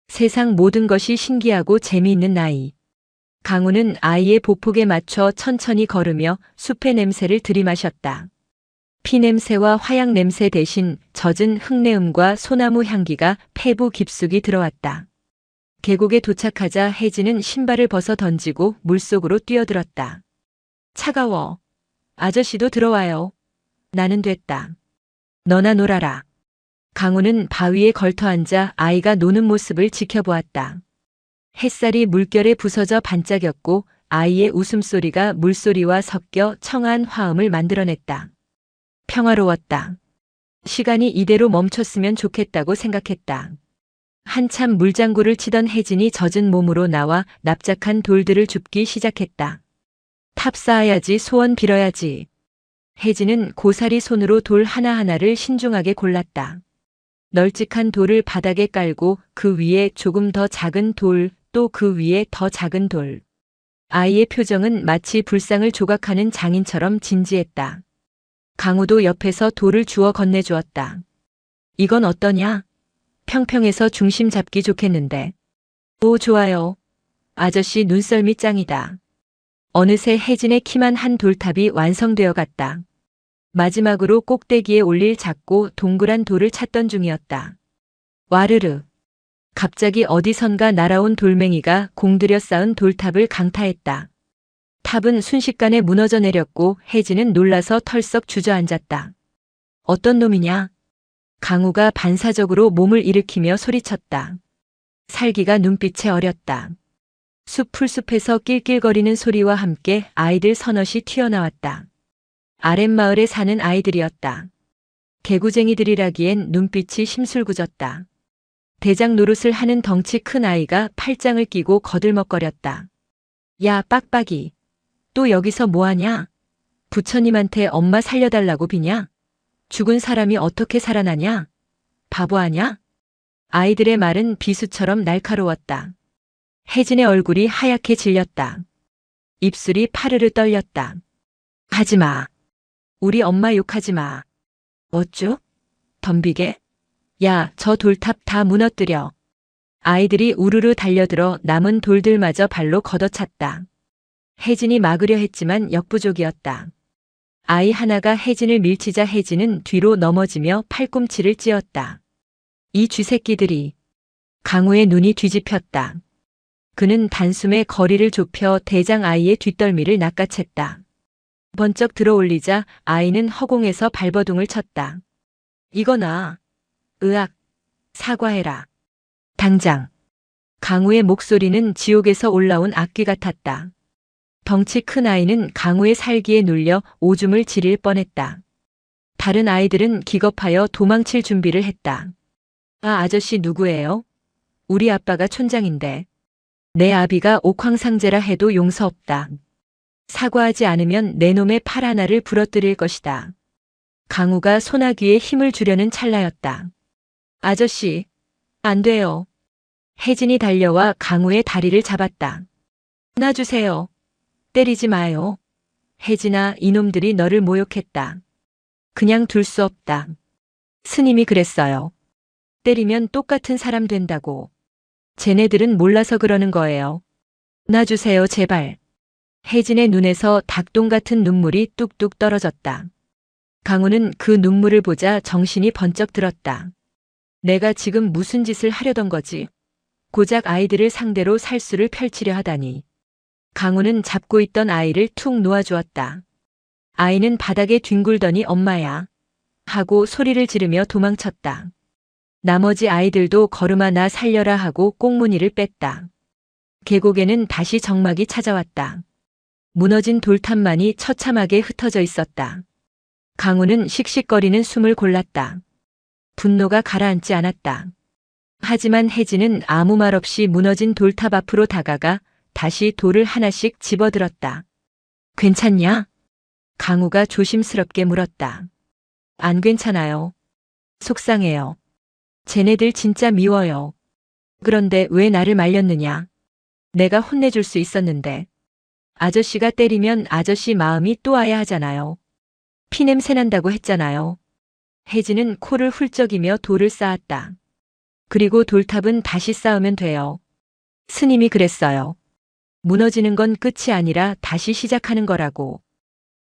세상 모든 것이 신기하고 재미있는 나이. 강우는 아이의 보폭에 맞춰 천천히 걸으며 숲의 냄새를 들이마셨다. 피냄새와 화약 냄새 대신 젖은 흙내음과 소나무 향기가 폐부 깊숙이 들어왔다. 계곡에 도착하자 혜진은 신발을 벗어 던지고 물속으로 뛰어들었다. 차가워. 아저씨도 들어와요. 나는 됐다. 너나 놀아라. 강우는 바위에 걸터앉아 아이가 노는 모습을 지켜보았다. 햇살이 물결에 부서져 반짝였고 아이의 웃음소리가 물소리와 섞여 청아한 화음을 만들어냈다. 평화로웠다. 시간이 이대로 멈췄으면 좋겠다고 생각했다. 한참 물장구를 치던 혜진이 젖은 몸으로 나와 납작한 돌들을 줍기 시작했다. 탑 쌓아야지, 소원 빌어야지. 혜진은 고사리 손으로 돌 하나하나를 신중하게 골랐다. 널찍한 돌을 바닥에 깔고 그 위에 조금 더 작은 돌, 또 그 위에 더 작은 돌. 아이의 표정은 마치 불상을 조각하는 장인처럼 진지했다. 강우도 옆에서 돌을 주워 건네주었다. 이건 어떠냐? 평평해서 중심 잡기 좋겠는데. 오, 좋아요. 아저씨 눈썰미 짱이다. 어느새 혜진의 키만 한 돌탑이 완성되어 갔다. 마지막으로 꼭대기에 올릴 작고 동그란 돌을 찾던 중이었다. 와르르. 갑자기 어디선가 날아온 돌멩이가 공들여 쌓은 돌탑을 강타했다. 탑은 순식간에 무너져 내렸고 혜진은 놀라서 털썩 주저앉았다. 어떤 놈이냐? 강우가 반사적으로 몸을 일으키며 소리쳤다. 살기가 눈빛에 어렸다. 풀숲에서 낄낄거리는 소리와 함께 아이들 서너시 튀어나왔다. 아랫마을에 사는 아이들이었다. 개구쟁이들이라기엔 눈빛이 심술궂었다. 대장 노릇을 하는 덩치 큰 아이가 팔짱을 끼고 거들먹거렸다. 야, 빡빡이. 또 여기서 뭐하냐? 부처님한테 엄마 살려달라고 비냐? 죽은 사람이 어떻게 살아나냐? 바보 아냐? 아이들의 말은 비수처럼 날카로웠다. 혜진의 얼굴이 하얗게 질렸다. 입술이 파르르 떨렸다. 하지마. 우리 엄마 욕하지 마. 어쭈? 덤비게? 야, 저 돌탑 다 무너뜨려. 아이들이 우르르 달려들어 남은 돌들마저 발로 걷어찼다. 혜진이 막으려 했지만 역부족이었다. 아이 하나가 혜진을 밀치자 혜진은 뒤로 넘어지며 팔꿈치를 찧었다. 이 쥐새끼들이. 강우의 눈이 뒤집혔다. 그는 단숨에 거리를 좁혀 대장 아이의 뒷덜미를 낚아챘다. 번쩍 들어올리자 아이는 허공에서 발버둥을 쳤다. 이거나. 으악. 사과해라. 당장. 강우의 목소리는 지옥에서 올라온 악귀 같았다. 덩치 큰 아이는 강우의 살기에 눌려 오줌을 지릴 뻔했다. 다른 아이들은 기겁하여 도망칠 준비를 했다. 아, 아저씨 누구예요? 우리 아빠가 촌장인데. 내 아비가 옥황상제라 해도 용서 없다. 사과하지 않으면 내 놈의 팔 하나를 부러뜨릴 것이다. 강우가 소나귀에 힘을 주려는 찰나였다. 아저씨, 안 돼요. 혜진이 달려와 강우의 다리를 잡았다. 놔주세요. 때리지 마요. 혜진아, 이놈들이 너를 모욕했다. 그냥 둘 수 없다. 스님이 그랬어요. 때리면 똑같은 사람 된다고. 쟤네들은 몰라서 그러는 거예요. 놔주세요, 제발. 혜진의 눈에서 닭똥 같은 눈물이 뚝뚝 떨어졌다. 강우는 그 눈물을 보자 정신이 번쩍 들었다. 내가 지금 무슨 짓을 하려던 거지? 고작 아이들을 상대로 살수를 펼치려 하다니. 강우는 잡고 있던 아이를 툭 놓아주었다. 아이는 바닥에 뒹굴더니 엄마야. 하고 소리를 지르며 도망쳤다. 나머지 아이들도 걸음아 나 살려라 하고 꽁무니를 뺐다. 계곡에는 다시 정막이 찾아왔다. 무너진 돌탑만이 처참하게 흩어져 있었다. 강우는 씩씩거리는 숨을 골랐다. 분노가 가라앉지 않았다. 하지만 혜진은 아무 말 없이 무너진 돌탑 앞으로 다가가 다시 돌을 하나씩 집어들었다. 괜찮냐? 강우가 조심스럽게 물었다. 안 괜찮아요. 속상해요. 쟤네들 진짜 미워요. 그런데 왜 나를 말렸느냐? 내가 혼내줄 수 있었는데. 아저씨가 때리면 아저씨 마음이 또 와야 하잖아요. 피냄새 난다고 했잖아요. 혜진은 코를 훌쩍이며 돌을 쌓았다. 그리고 돌탑은 다시 쌓으면 돼요. 스님이 그랬어요. 무너지는 건 끝이 아니라 다시 시작하는 거라고.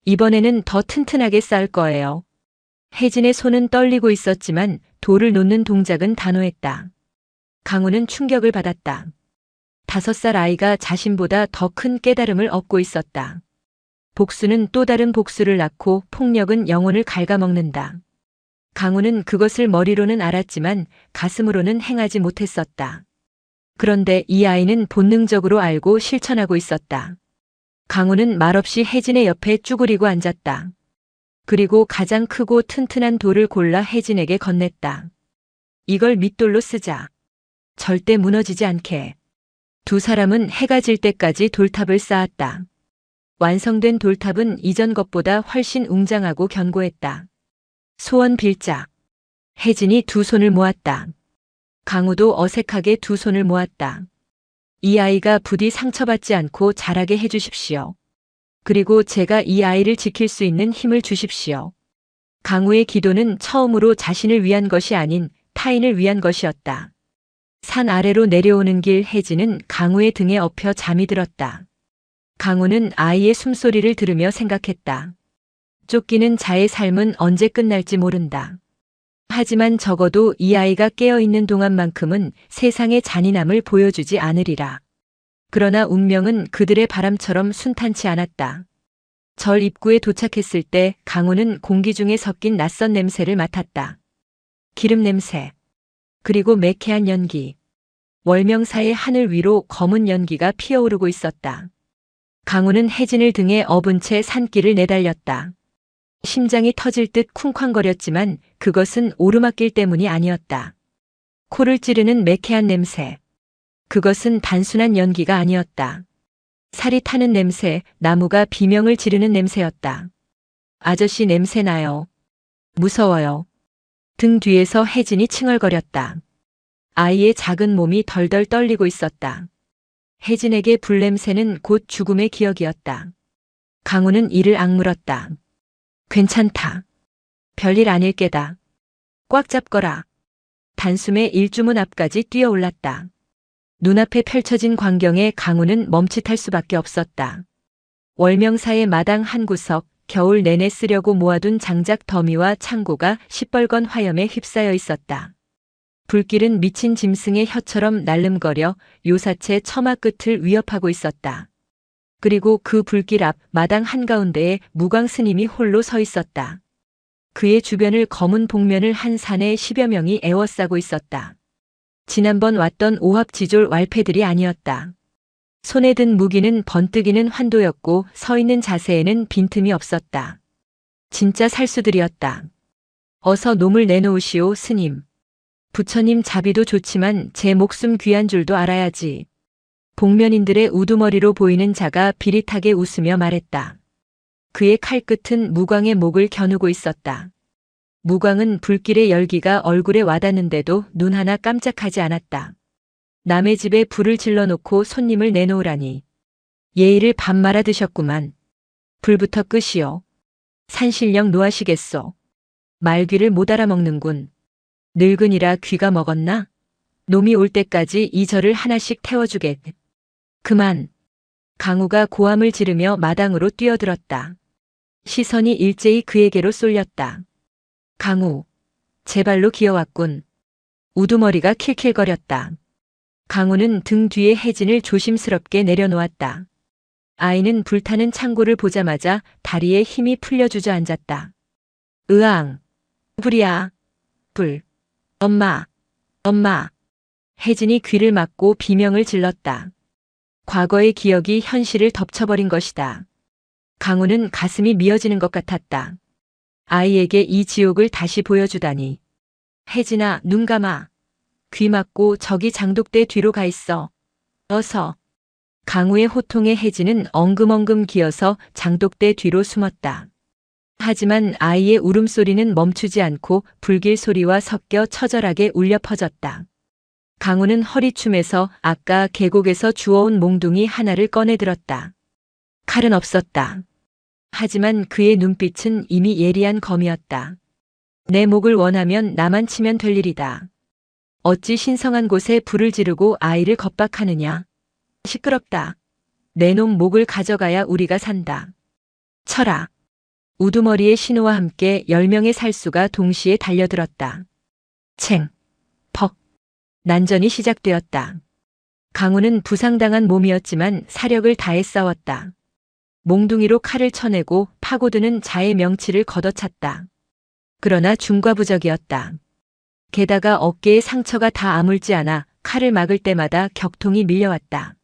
이번에는 더 튼튼하게 쌓을 거예요. 혜진의 손은 떨리고 있었지만 돌을 놓는 동작은 단호했다. 강우는 충격을 받았다. 5살 아이가 자신보다 더 큰 깨달음을 얻고 있었다. 복수는 또 다른 복수를 낳고 폭력은 영혼을 갉아먹는다. 강우는 그것을 머리로는 알았지만 가슴으로는 행하지 못했었다. 그런데 이 아이는 본능적으로 알고 실천하고 있었다. 강우는 말없이 혜진의 옆에 쭈그리고 앉았다. 그리고 가장 크고 튼튼한 돌을 골라 혜진에게 건넸다. 이걸 밑돌로 쓰자. 절대 무너지지 않게. 두 사람은 해가 질 때까지 돌탑을 쌓았다. 완성된 돌탑은 이전 것보다 훨씬 웅장하고 견고했다. 소원 빌자. 혜진이 두 손을 모았다. 강우도 어색하게 두 손을 모았다. 이 아이가 부디 상처받지 않고 자라게 해주십시오. 그리고 제가 이 아이를 지킬 수 있는 힘을 주십시오. 강우의 기도는 처음으로 자신을 위한 것이 아닌 타인을 위한 것이었다. 산 아래로 내려오는 길 혜진은 강우의 등에 엎여 잠이 들었다. 강우는 아이의 숨소리를 들으며 생각했다. 쫓기는 자의 삶은 언제 끝날지 모른다. 하지만 적어도 이 아이가 깨어있는 동안만큼은 세상의 잔인함을 보여주지 않으리라. 그러나 운명은 그들의 바람처럼 순탄치 않았다. 절 입구에 도착했을 때 강우는 공기 중에 섞인 낯선 냄새를 맡았다. 기름 냄새. 그리고 매캐한 연기. 월명사의 하늘 위로 검은 연기가 피어오르고 있었다. 강우는 혜진을 등에 업은 채 산길을 내달렸다. 심장이 터질 듯 쿵쾅거렸지만 그것은 오르막길 때문이 아니었다. 코를 찌르는 매캐한 냄새. 그것은 단순한 연기가 아니었다. 살이 타는 냄새, 나무가 비명을 지르는 냄새였다. 아저씨 냄새 나요. 무서워요. 등 뒤에서 혜진이 칭얼거렸다. 아이의 작은 몸이 덜덜 떨리고 있었다. 혜진에게 불냄새는 곧 죽음의 기억이었다. 강우는 이를 악물었다. 괜찮다. 별일 아닐 게다. 꽉 잡거라. 단숨에 일주문 앞까지 뛰어올랐다. 눈앞에 펼쳐진 광경에 강우는 멈칫할 수밖에 없었다. 월명사의 마당 한 구석, 겨울 내내 쓰려고 모아둔 장작 더미와 창고가 시뻘건 화염에 휩싸여 있었다. 불길은 미친 짐승의 혀처럼 날름거려 요사체 처마 끝을 위협하고 있었다. 그리고 그 불길 앞 마당 한가운데에 무광 스님이 홀로 서 있었다. 그의 주변을 검은 복면을 한 사내 10여 명이 에워싸고 있었다. 지난번 왔던 오합지졸 왈패들이 아니었다. 손에 든 무기는 번뜩이는 환도였고 서 있는 자세에는 빈틈이 없었다. 진짜 살수들이었다. 어서 놈을 내놓으시오, 스님. 부처님 자비도 좋지만 제 목숨 귀한 줄도 알아야지. 복면인들의 우두머리로 보이는 자가 비릿하게 웃으며 말했다. 그의 칼끝은 무광의 목을 겨누고 있었다. 무광은 불길의 열기가 얼굴에 와닿는데도 눈 하나 깜짝하지 않았다. 남의 집에 불을 질러놓고 손님을 내놓으라니. 예의를 밥 말아 드셨구만. 불부터 끄시오. 산신령 노하시겠소. 말귀를 못 알아먹는군. 늙은이라 귀가 먹었나? 놈이 올 때까지 이 절을 하나씩 태워주겠. 그만. 강우가 고함을 지르며 마당으로 뛰어들었다. 시선이 일제히 그에게로 쏠렸다. 강우. 제 발로 기어왔군. 우두머리가 킬킬거렸다. 강우는 등 뒤에 혜진을 조심스럽게 내려놓았다. 아이는 불타는 창고를 보자마자 다리에 힘이 풀려 주저앉았다. 으앙. 불이야. 불. 엄마. 엄마. 혜진이 귀를 막고 비명을 질렀다. 과거의 기억이 현실을 덮쳐버린 것이다. 강우는 가슴이 미어지는 것 같았다. 아이에게 이 지옥을 다시 보여주다니. 혜진아, 눈 감아. 귀 막고 저기 장독대 뒤로 가 있어. 어서. 강우의 호통에 혜진은 엉금엉금 기어서 장독대 뒤로 숨었다. 하지만 아이의 울음소리는 멈추지 않고 불길 소리와 섞여 처절하게 울려 퍼졌다. 강우는 허리춤에서 아까 계곡에서 주워온 몽둥이 하나를 꺼내 들었다. 칼은 없었다. 하지만 그의 눈빛은 이미 예리한 검이었다. 내 목을 원하면 나만 치면 될 일이다. 어찌 신성한 곳에 불을 지르고 아이를 겁박하느냐. 시끄럽다. 내 놈 목을 가져가야 우리가 산다. 쳐라. 우두머리의 신호와 함께 10명의 살수가 동시에 달려들었다. 챙. 퍽. 난전이 시작되었다. 강우는 부상당한 몸이었지만 사력을 다해 싸웠다. 몽둥이로 칼을 쳐내고 파고드는 자의 명치를 걷어찼다. 그러나 중과부적이었다. 게다가 어깨에 상처가 다 아물지 않아 칼을 막을 때마다 격통이 밀려왔다.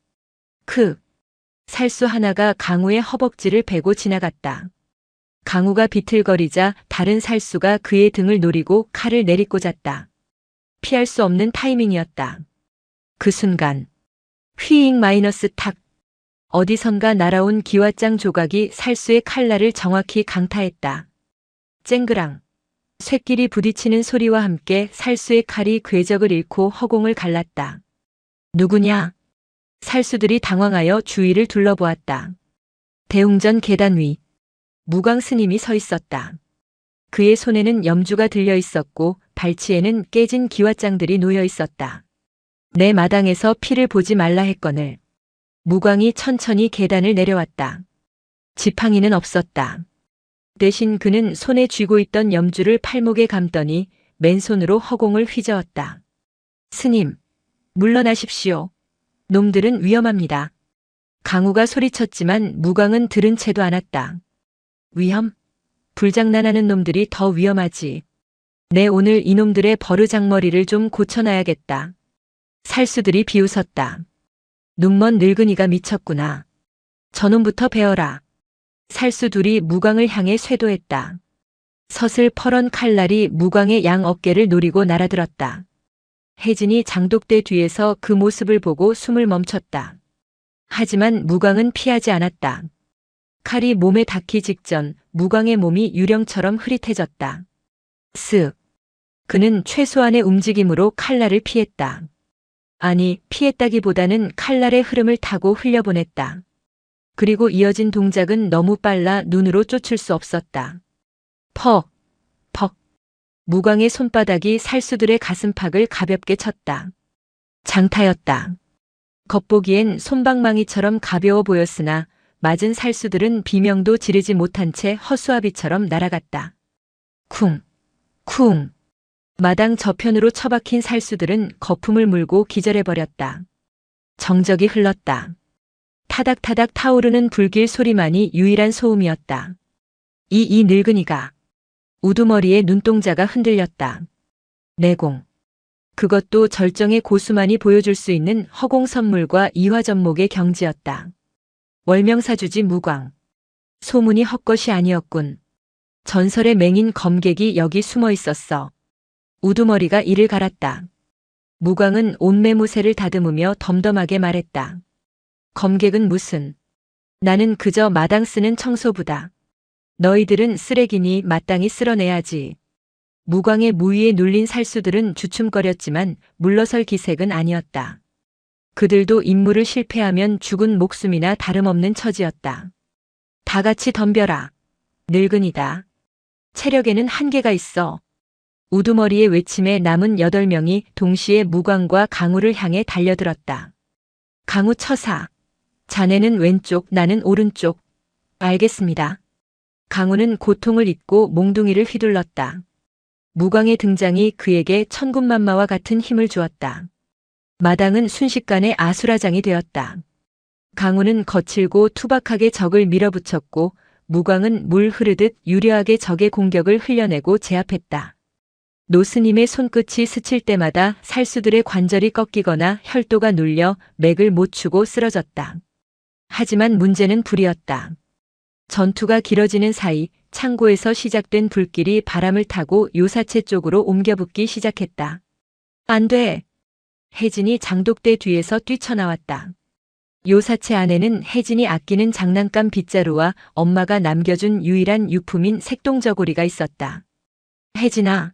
살수 하나가 강우의 허벅지를 베고 지나갔다. 강우가 비틀거리자 다른 살수가 그의 등을 노리고 칼을 내리꽂았다. 피할 수 없는 타이밍이었다. 그 순간 휘잉 마이너스 탁. 어디선가 날아온 기왓장 조각이 살수의 칼날을 정확히 강타했다. 쨍그랑. 쇳길이 부딪히는 소리와 함께 살수의 칼이 궤적을 잃고 허공을 갈랐다. 누구냐? 살수들이 당황하여 주위를 둘러보았다. 대웅전 계단 위. 무광 스님이 서 있었다. 그의 손에는 염주가 들려 있었고 발치에는 깨진 기왓장들이 놓여 있었다. 내 마당에서 피를 보지 말라 했거늘. 무광이 천천히 계단을 내려왔다. 지팡이는 없었다. 대신 그는 손에 쥐고 있던 염주를 팔목에 감더니 맨손으로 허공을 휘저었다. 스님, 물러나십시오. 놈들은 위험합니다. 강우가 소리쳤지만 무광은 들은 채도 않았다. 위험? 불장난하는 놈들이 더 위험하지. 내 오늘 이놈들의 버르장머리를 좀 고쳐놔야겠다. 살수들이 비웃었다. 눈먼 늙은이가 미쳤구나. 저놈부터 배워라. 살수 둘이 무광을 향해 쇄도했다. 서슬 퍼런 칼날이 무광의 양 어깨를 노리고 날아들었다. 혜진이 장독대 뒤에서 그 모습을 보고 숨을 멈췄다. 하지만 무광은 피하지 않았다. 칼이 몸에 닿기 직전 무광의 몸이 유령처럼 흐릿해졌다. 쓱. 그는 최소한의 움직임으로 칼날을 피했다. 아니, 피했다기보다는 칼날의 흐름을 타고 흘려보냈다. 그리고 이어진 동작은 너무 빨라 눈으로 쫓을 수 없었다. 퍽, 퍽. 무광의 손바닥이 살수들의 가슴팍을 가볍게 쳤다. 장타였다. 겉보기엔 솜방망이처럼 가벼워 보였으나 맞은 살수들은 비명도 지르지 못한 채 허수아비처럼 날아갔다. 쿵, 쿵. 마당 저편으로 처박힌 살수들은 거품을 물고 기절해버렸다. 정적이 흘렀다. 타닥타닥 타오르는 불길 소리만이 유일한 소음이었다. 이 늙은이가. 우두머리의 눈동자가 흔들렸다. 내공. 그것도 절정의 고수만이 보여줄 수 있는 허공선물과 이화전목의 경지였다. 월명사주지 무광. 소문이 헛것이 아니었군. 전설의 맹인 검객이 여기 숨어 있었어. 우두머리가 이를 갈았다. 무광은 온매무새를 다듬으며 덤덤하게 말했다. 검객은 무슨. 나는 그저 마당 쓰는 청소부다. 너희들은 쓰레기니 마땅히 쓸어내야지. 무광의 무위에 눌린 살수들은 주춤거렸지만 물러설 기색은 아니었다. 그들도 임무를 실패하면 죽은 목숨이나 다름없는 처지였다. 다 같이 덤벼라. 늙은이다. 체력에는 한계가 있어. 우두머리의 외침에 남은 8명이 동시에 무광과 강우를 향해 달려들었다. 강우 처사. 자네는 왼쪽, 나는 오른쪽. 알겠습니다. 강우는 고통을 잊고 몽둥이를 휘둘렀다. 무광의 등장이 그에게 천군만마와 같은 힘을 주었다. 마당은 순식간에 아수라장이 되었다. 강우는 거칠고 투박하게 적을 밀어붙였고 무광은 물 흐르듯 유려하게 적의 공격을 흘려내고 제압했다. 노스님의 손끝이 스칠 때마다 살수들의 관절이 꺾이거나 혈도가 눌려 맥을 못 추고 쓰러졌다. 하지만 문제는 불이었다. 전투가 길어지는 사이 창고에서 시작된 불길이 바람을 타고 요사체 쪽으로 옮겨붙기 시작했다. 안 돼. 혜진이 장독대 뒤에서 뛰쳐나왔다. 요사체 안에는 혜진이 아끼는 장난감 빗자루와 엄마가 남겨준 유일한 유품인 색동저고리가 있었다. 혜진아,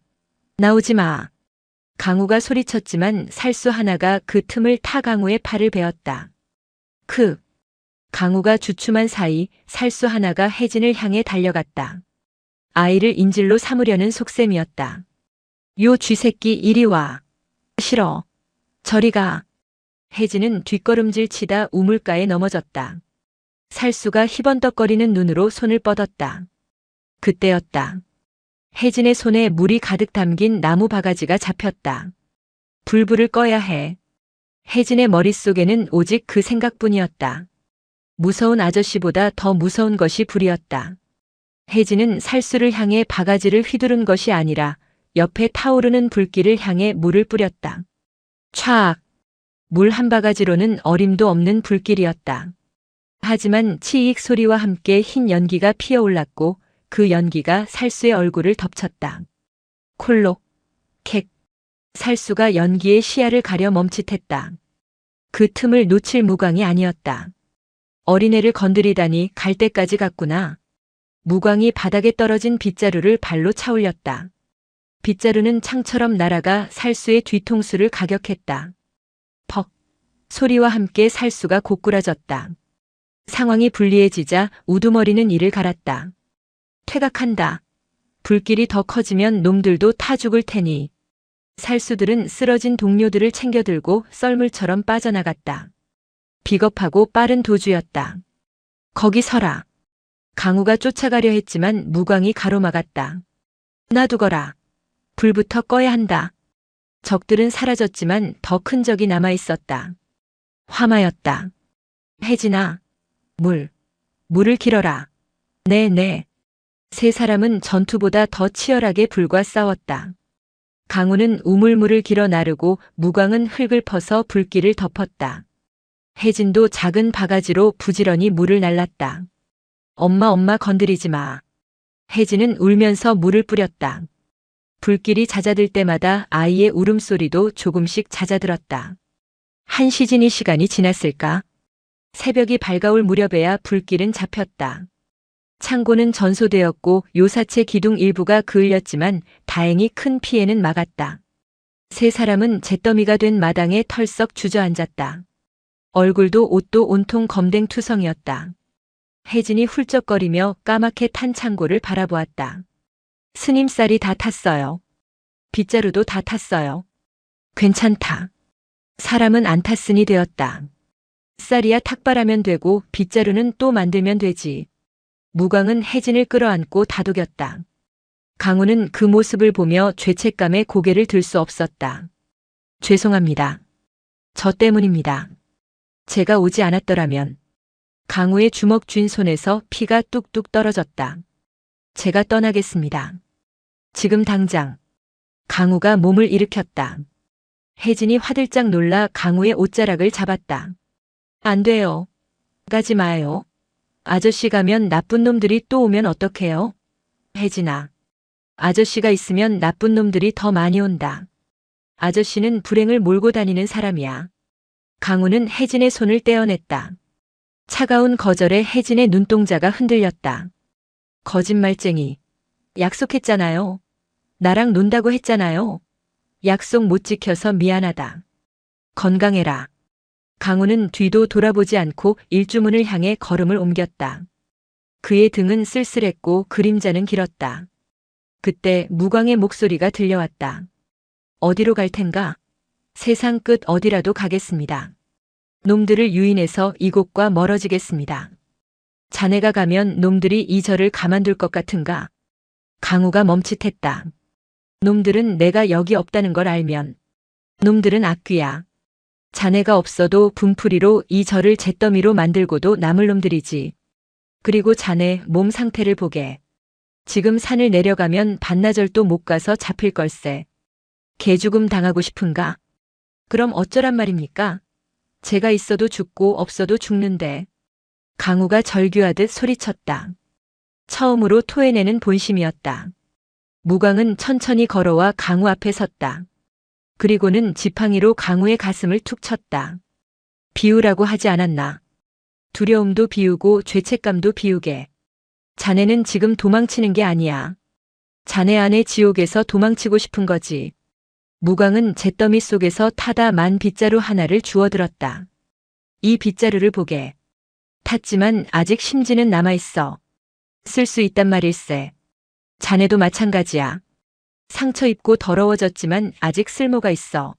나오지 마. 강우가 소리쳤지만 살수 하나가 그 틈을 타 강우의 팔을 베었다. 강우가 주춤한 사이 살수 하나가 혜진을 향해 달려갔다. 아이를 인질로 삼으려는 속셈이었다. 요 쥐새끼 이리 와. 싫어. 저리 가. 혜진은 뒷걸음질 치다 우물가에 넘어졌다. 살수가 희번덕거리는 눈으로 손을 뻗었다. 그때였다. 혜진의 손에 물이 가득 담긴 나무 바가지가 잡혔다. 불불을 꺼야 해. 혜진의 머릿속에는 오직 그 생각뿐이었다. 무서운 아저씨보다 더 무서운 것이 불이었다. 혜진은 살수를 향해 바가지를 휘두른 것이 아니라 옆에 타오르는 불길을 향해 물을 뿌렸다. 촥! 물 한 바가지로는 어림도 없는 불길이었다. 하지만 치익 소리와 함께 흰 연기가 피어올랐고 그 연기가 살수의 얼굴을 덮쳤다. 콜록, 캑. 살수가 연기의 시야를 가려 멈칫했다. 그 틈을 놓칠 무광이 아니었다. 어린애를 건드리다니 갈 때까지 갔구나. 무광이 바닥에 떨어진 빗자루를 발로 차올렸다. 빗자루는 창처럼 날아가 살수의 뒤통수를 가격했다. 퍽. 소리와 함께 살수가 고꾸라졌다. 상황이 불리해지자 우두머리는 이를 갈았다. 퇴각한다. 불길이 더 커지면 놈들도 타 죽을 테니. 살수들은 쓰러진 동료들을 챙겨들고 썰물처럼 빠져나갔다. 비겁하고 빠른 도주였다. 거기 서라. 강우가 쫓아가려 했지만 무광이 가로막았다. 놔두거라. 불부터 꺼야 한다. 적들은 사라졌지만 더 큰 적이 남아 있었다. 화마였다. 혜진아, 물을 길어라. 네. 세 사람은 전투보다 더 치열하게 불과 싸웠다. 강우는 우물물을 길어 나르고 무광은 흙을 퍼서 불길을 덮었다. 혜진도 작은 바가지로 부지런히 물을 날랐다. 엄마 건드리지 마. 혜진은 울면서 물을 뿌렸다. 불길이 잦아들 때마다 아이의 울음소리도 조금씩 잦아들었다. 한 시즌이 시간이 지났을까? 새벽이 밝아올 무렵에야 불길은 잡혔다. 창고는 전소되었고 요사체 기둥 일부가 그을렸지만 다행히 큰 피해는 막았다. 세 사람은 잿더미가 된 마당에 털썩 주저앉았다. 얼굴도 옷도 온통 검댕투성이었다. 혜진이 훌쩍거리며 까맣게 탄 창고를 바라보았다. 스님 쌀이 다 탔어요. 빗자루도 다 탔어요. 괜찮다. 사람은 안 탔으니 되었다. 쌀이야 탁발하면 되고 빗자루는 또 만들면 되지. 무광은 혜진을 끌어안고 다독였다. 강우는 그 모습을 보며 죄책감에 고개를 들 수 없었다. 죄송합니다. 저 때문입니다. 제가 오지 않았더라면. 강우의 주먹 쥔 손에서 피가 뚝뚝 떨어졌다. 제가 떠나겠습니다. 지금 당장. 강우가 몸을 일으켰다. 혜진이 화들짝 놀라 강우의 옷자락을 잡았다. 안 돼요. 가지 마요. 아저씨 가면 나쁜 놈들이 또 오면 어떡해요? 혜진아. 아저씨가 있으면 나쁜 놈들이 더 많이 온다. 아저씨는 불행을 몰고 다니는 사람이야. 강우는 혜진의 손을 떼어냈다. 차가운 거절에 혜진의 눈동자가 흔들렸다. 거짓말쟁이. 약속했잖아요. 나랑 논다고 했잖아요. 약속 못 지켜서 미안하다. 건강해라. 강우는 뒤도 돌아보지 않고 일주문을 향해 걸음을 옮겼다. 그의 등은 쓸쓸했고 그림자는 길었다. 그때 무광의 목소리가 들려왔다. 어디로 갈 텐가? 세상 끝 어디라도 가겠습니다. 놈들을 유인해서 이곳과 멀어지겠습니다. 자네가 가면 놈들이 이 절을 가만둘 것 같은가? 강우가 멈칫했다. 놈들은 내가 여기 없다는 걸 알면. 놈들은 악귀야. 자네가 없어도 분풀이로 이 절을 잿더미로 만들고도 남을 놈들이지. 그리고 자네 몸 상태를 보게. 지금 산을 내려가면 반나절도 못 가서 잡힐 걸세. 개죽음 당하고 싶은가? 그럼 어쩌란 말입니까? 제가 있어도 죽고 없어도 죽는데. 강우가 절규하듯 소리쳤다. 처음으로 토해내는 본심이었다. 무광은 천천히 걸어와 강우 앞에 섰다. 그리고는 지팡이로 강우의 가슴을 툭 쳤다. 비우라고 하지 않았나. 두려움도 비우고 죄책감도 비우게. 자네는 지금 도망치는 게 아니야. 자네 안의 지옥에서 도망치고 싶은 거지. 무광은 잿더미 속에서 타다 만 빗자루 하나를 주워들었다. 이 빗자루를 보게. 탔지만 아직 심지는 남아있어. 쓸 수 있단 말일세. 자네도 마찬가지야. 상처 입고 더러워졌지만 아직 쓸모가 있어.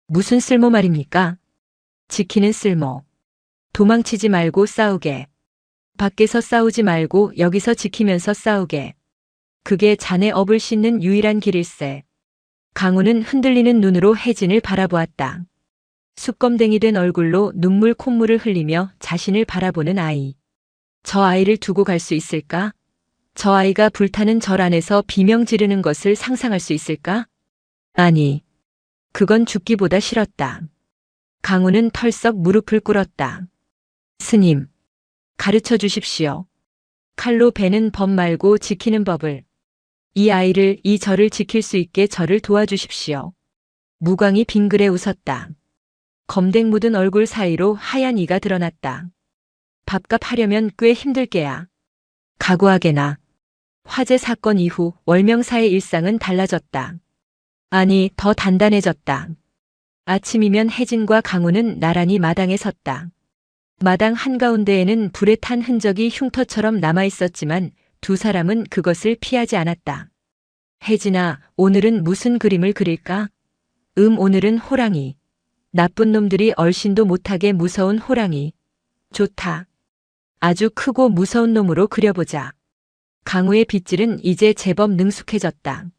무슨 쓸모 말입니까? 지키는 쓸모. 도망치지 말고 싸우게. 밖에서 싸우지 말고 여기서 지키면서 싸우게. 그게 자네 업을 씻는 유일한 길일세. 강우는 흔들리는 눈으로 혜진을 바라보았다. 숯검댕이 된 얼굴로 눈물 콧물을 흘리며 자신을 바라보는 아이. 저 아이를 두고 갈 수 있을까? 저 아이가 불타는 절 안에서 비명 지르는 것을 상상할 수 있을까? 아니, 그건 죽기보다 싫었다. 강우는 털썩 무릎을 꿇었다. 스님, 가르쳐 주십시오. 칼로 베는 법 말고 지키는 법을. 이 아이를, 이 절을 지킬 수 있게 저를 도와주십시오. 무광이 빙그레 웃었다. 검댕 묻은 얼굴 사이로 하얀 이가 드러났다. 밥값 하려면 꽤 힘들 게야. 각오하게나. 화재 사건 이후 월명사의 일상은 달라졌다. 아니, 더 단단해졌다. 아침이면 혜진과 강우는 나란히 마당에 섰다. 마당 한가운데에는 불에 탄 흔적이 흉터처럼 남아있었지만 두 사람은 그것을 피하지 않았다. 혜진아, 오늘은 무슨 그림을 그릴까? 오늘은 호랑이. 나쁜 놈들이 얼씬도 못하게 무서운 호랑이. 좋다. 아주 크고 무서운 놈으로 그려보자. 강우의 빗질은 이제 제법 능숙해졌다.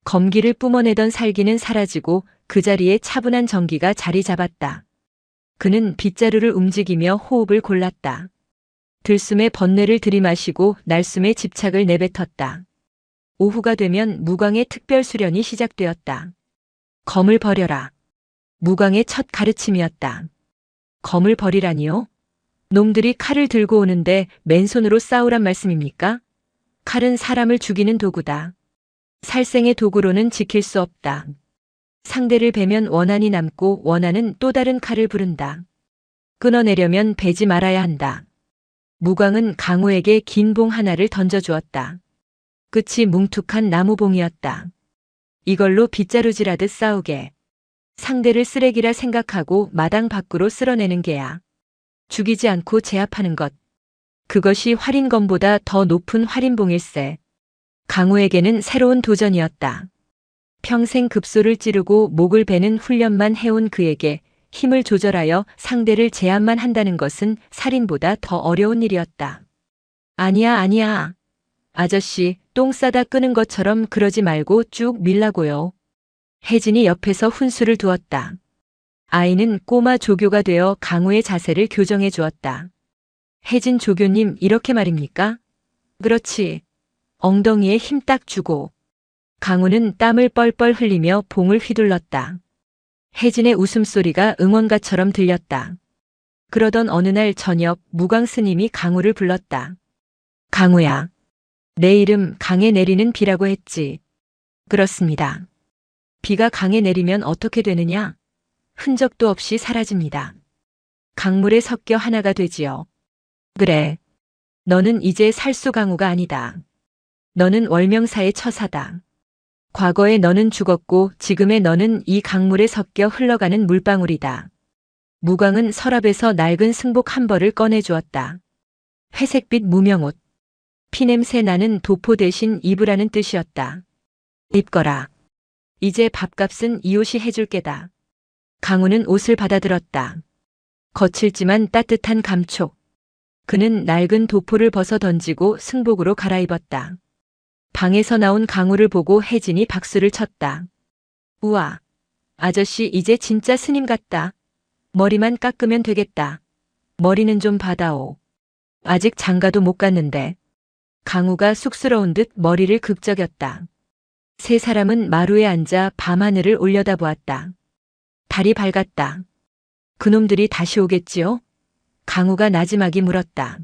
검기를 뿜어내던 살기는 사라지고 그 자리에 차분한 정기가 자리 잡았다. 그는 빗자루를 움직이며 호흡을 골랐다. 들숨에 번뇌를 들이마시고 날숨에 집착을 내뱉었다. 오후가 되면 무광의 특별 수련이 시작되었다. 검을 버려라. 무광의 첫 가르침이었다. 검을 버리라니요? 놈들이 칼을 들고 오는데 맨손으로 싸우란 말씀입니까? 칼은 사람을 죽이는 도구다. 살생의 도구로는 지킬 수 없다. 상대를 베면 원한이 남고 원한은 또 다른 칼을 부른다. 끊어내려면 베지 말아야 한다. 무광은 강호에게 긴 봉 하나를 던져주었다. 끝이 뭉툭한 나무봉이었다. 이걸로 빗자루질하듯 싸우게. 상대를 쓰레기라 생각하고 마당 밖으로 쓸어내는 게야. 죽이지 않고 제압하는 것. 그것이 활인검보다 더 높은 활인봉일세. 강호에게는 새로운 도전이었다. 평생 급소를 찌르고 목을 베는 훈련만 해온 그에게 힘을 조절하여 상대를 제압만 한다는 것은 살인보다 더 어려운 일이었다. 아니야. 아저씨, 똥 싸다 끄는 것처럼 그러지 말고 쭉 밀라고요. 혜진이 옆에서 훈수를 두었다. 아이는 꼬마 조교가 되어 강호의 자세를 교정해 주었다. 혜진 조교님, 이렇게 말입니까? 그렇지. 엉덩이에 힘 딱 주고. 강호는 땀을 뻘뻘 흘리며 봉을 휘둘렀다. 혜진의 웃음소리가 응원가처럼 들렸다. 그러던 어느 날 저녁 무광 스님이 강호를 불렀다. 강호야. 내 이름 강에 내리는 비라고 했지. 그렇습니다. 비가 강에 내리면 어떻게 되느냐? 흔적도 없이 사라집니다. 강물에 섞여 하나가 되지요. 그래. 너는 이제 살수강호가 아니다. 너는 월명사의 처사다. 과거의 너는 죽었고 지금의 너는 이 강물에 섞여 흘러가는 물방울이다. 무광은 서랍에서 낡은 승복 한 벌을 꺼내주었다. 회색빛 무명옷. 피냄새 나는 도포 대신 입으라는 뜻이었다. 입거라. 이제 밥값은 이 옷이 해줄 게다. 강호는 옷을 받아들었다. 거칠지만 따뜻한 감촉. 그는 낡은 도포를 벗어 던지고 승복으로 갈아입었다. 방에서 나온 강호를 보고 혜진이 박수를 쳤다. 우와, 아저씨 이제 진짜 스님 같다. 머리만 깎으면 되겠다. 머리는 좀 받아오. 아직 장가도 못 갔는데. 강호가 쑥스러운 듯 머리를 극적였다. 세 사람은 마루에 앉아 밤하늘을 올려다보았다. 달이 밝았다. 그놈들이 다시 오겠지요? 강호가 나지막이 물었다.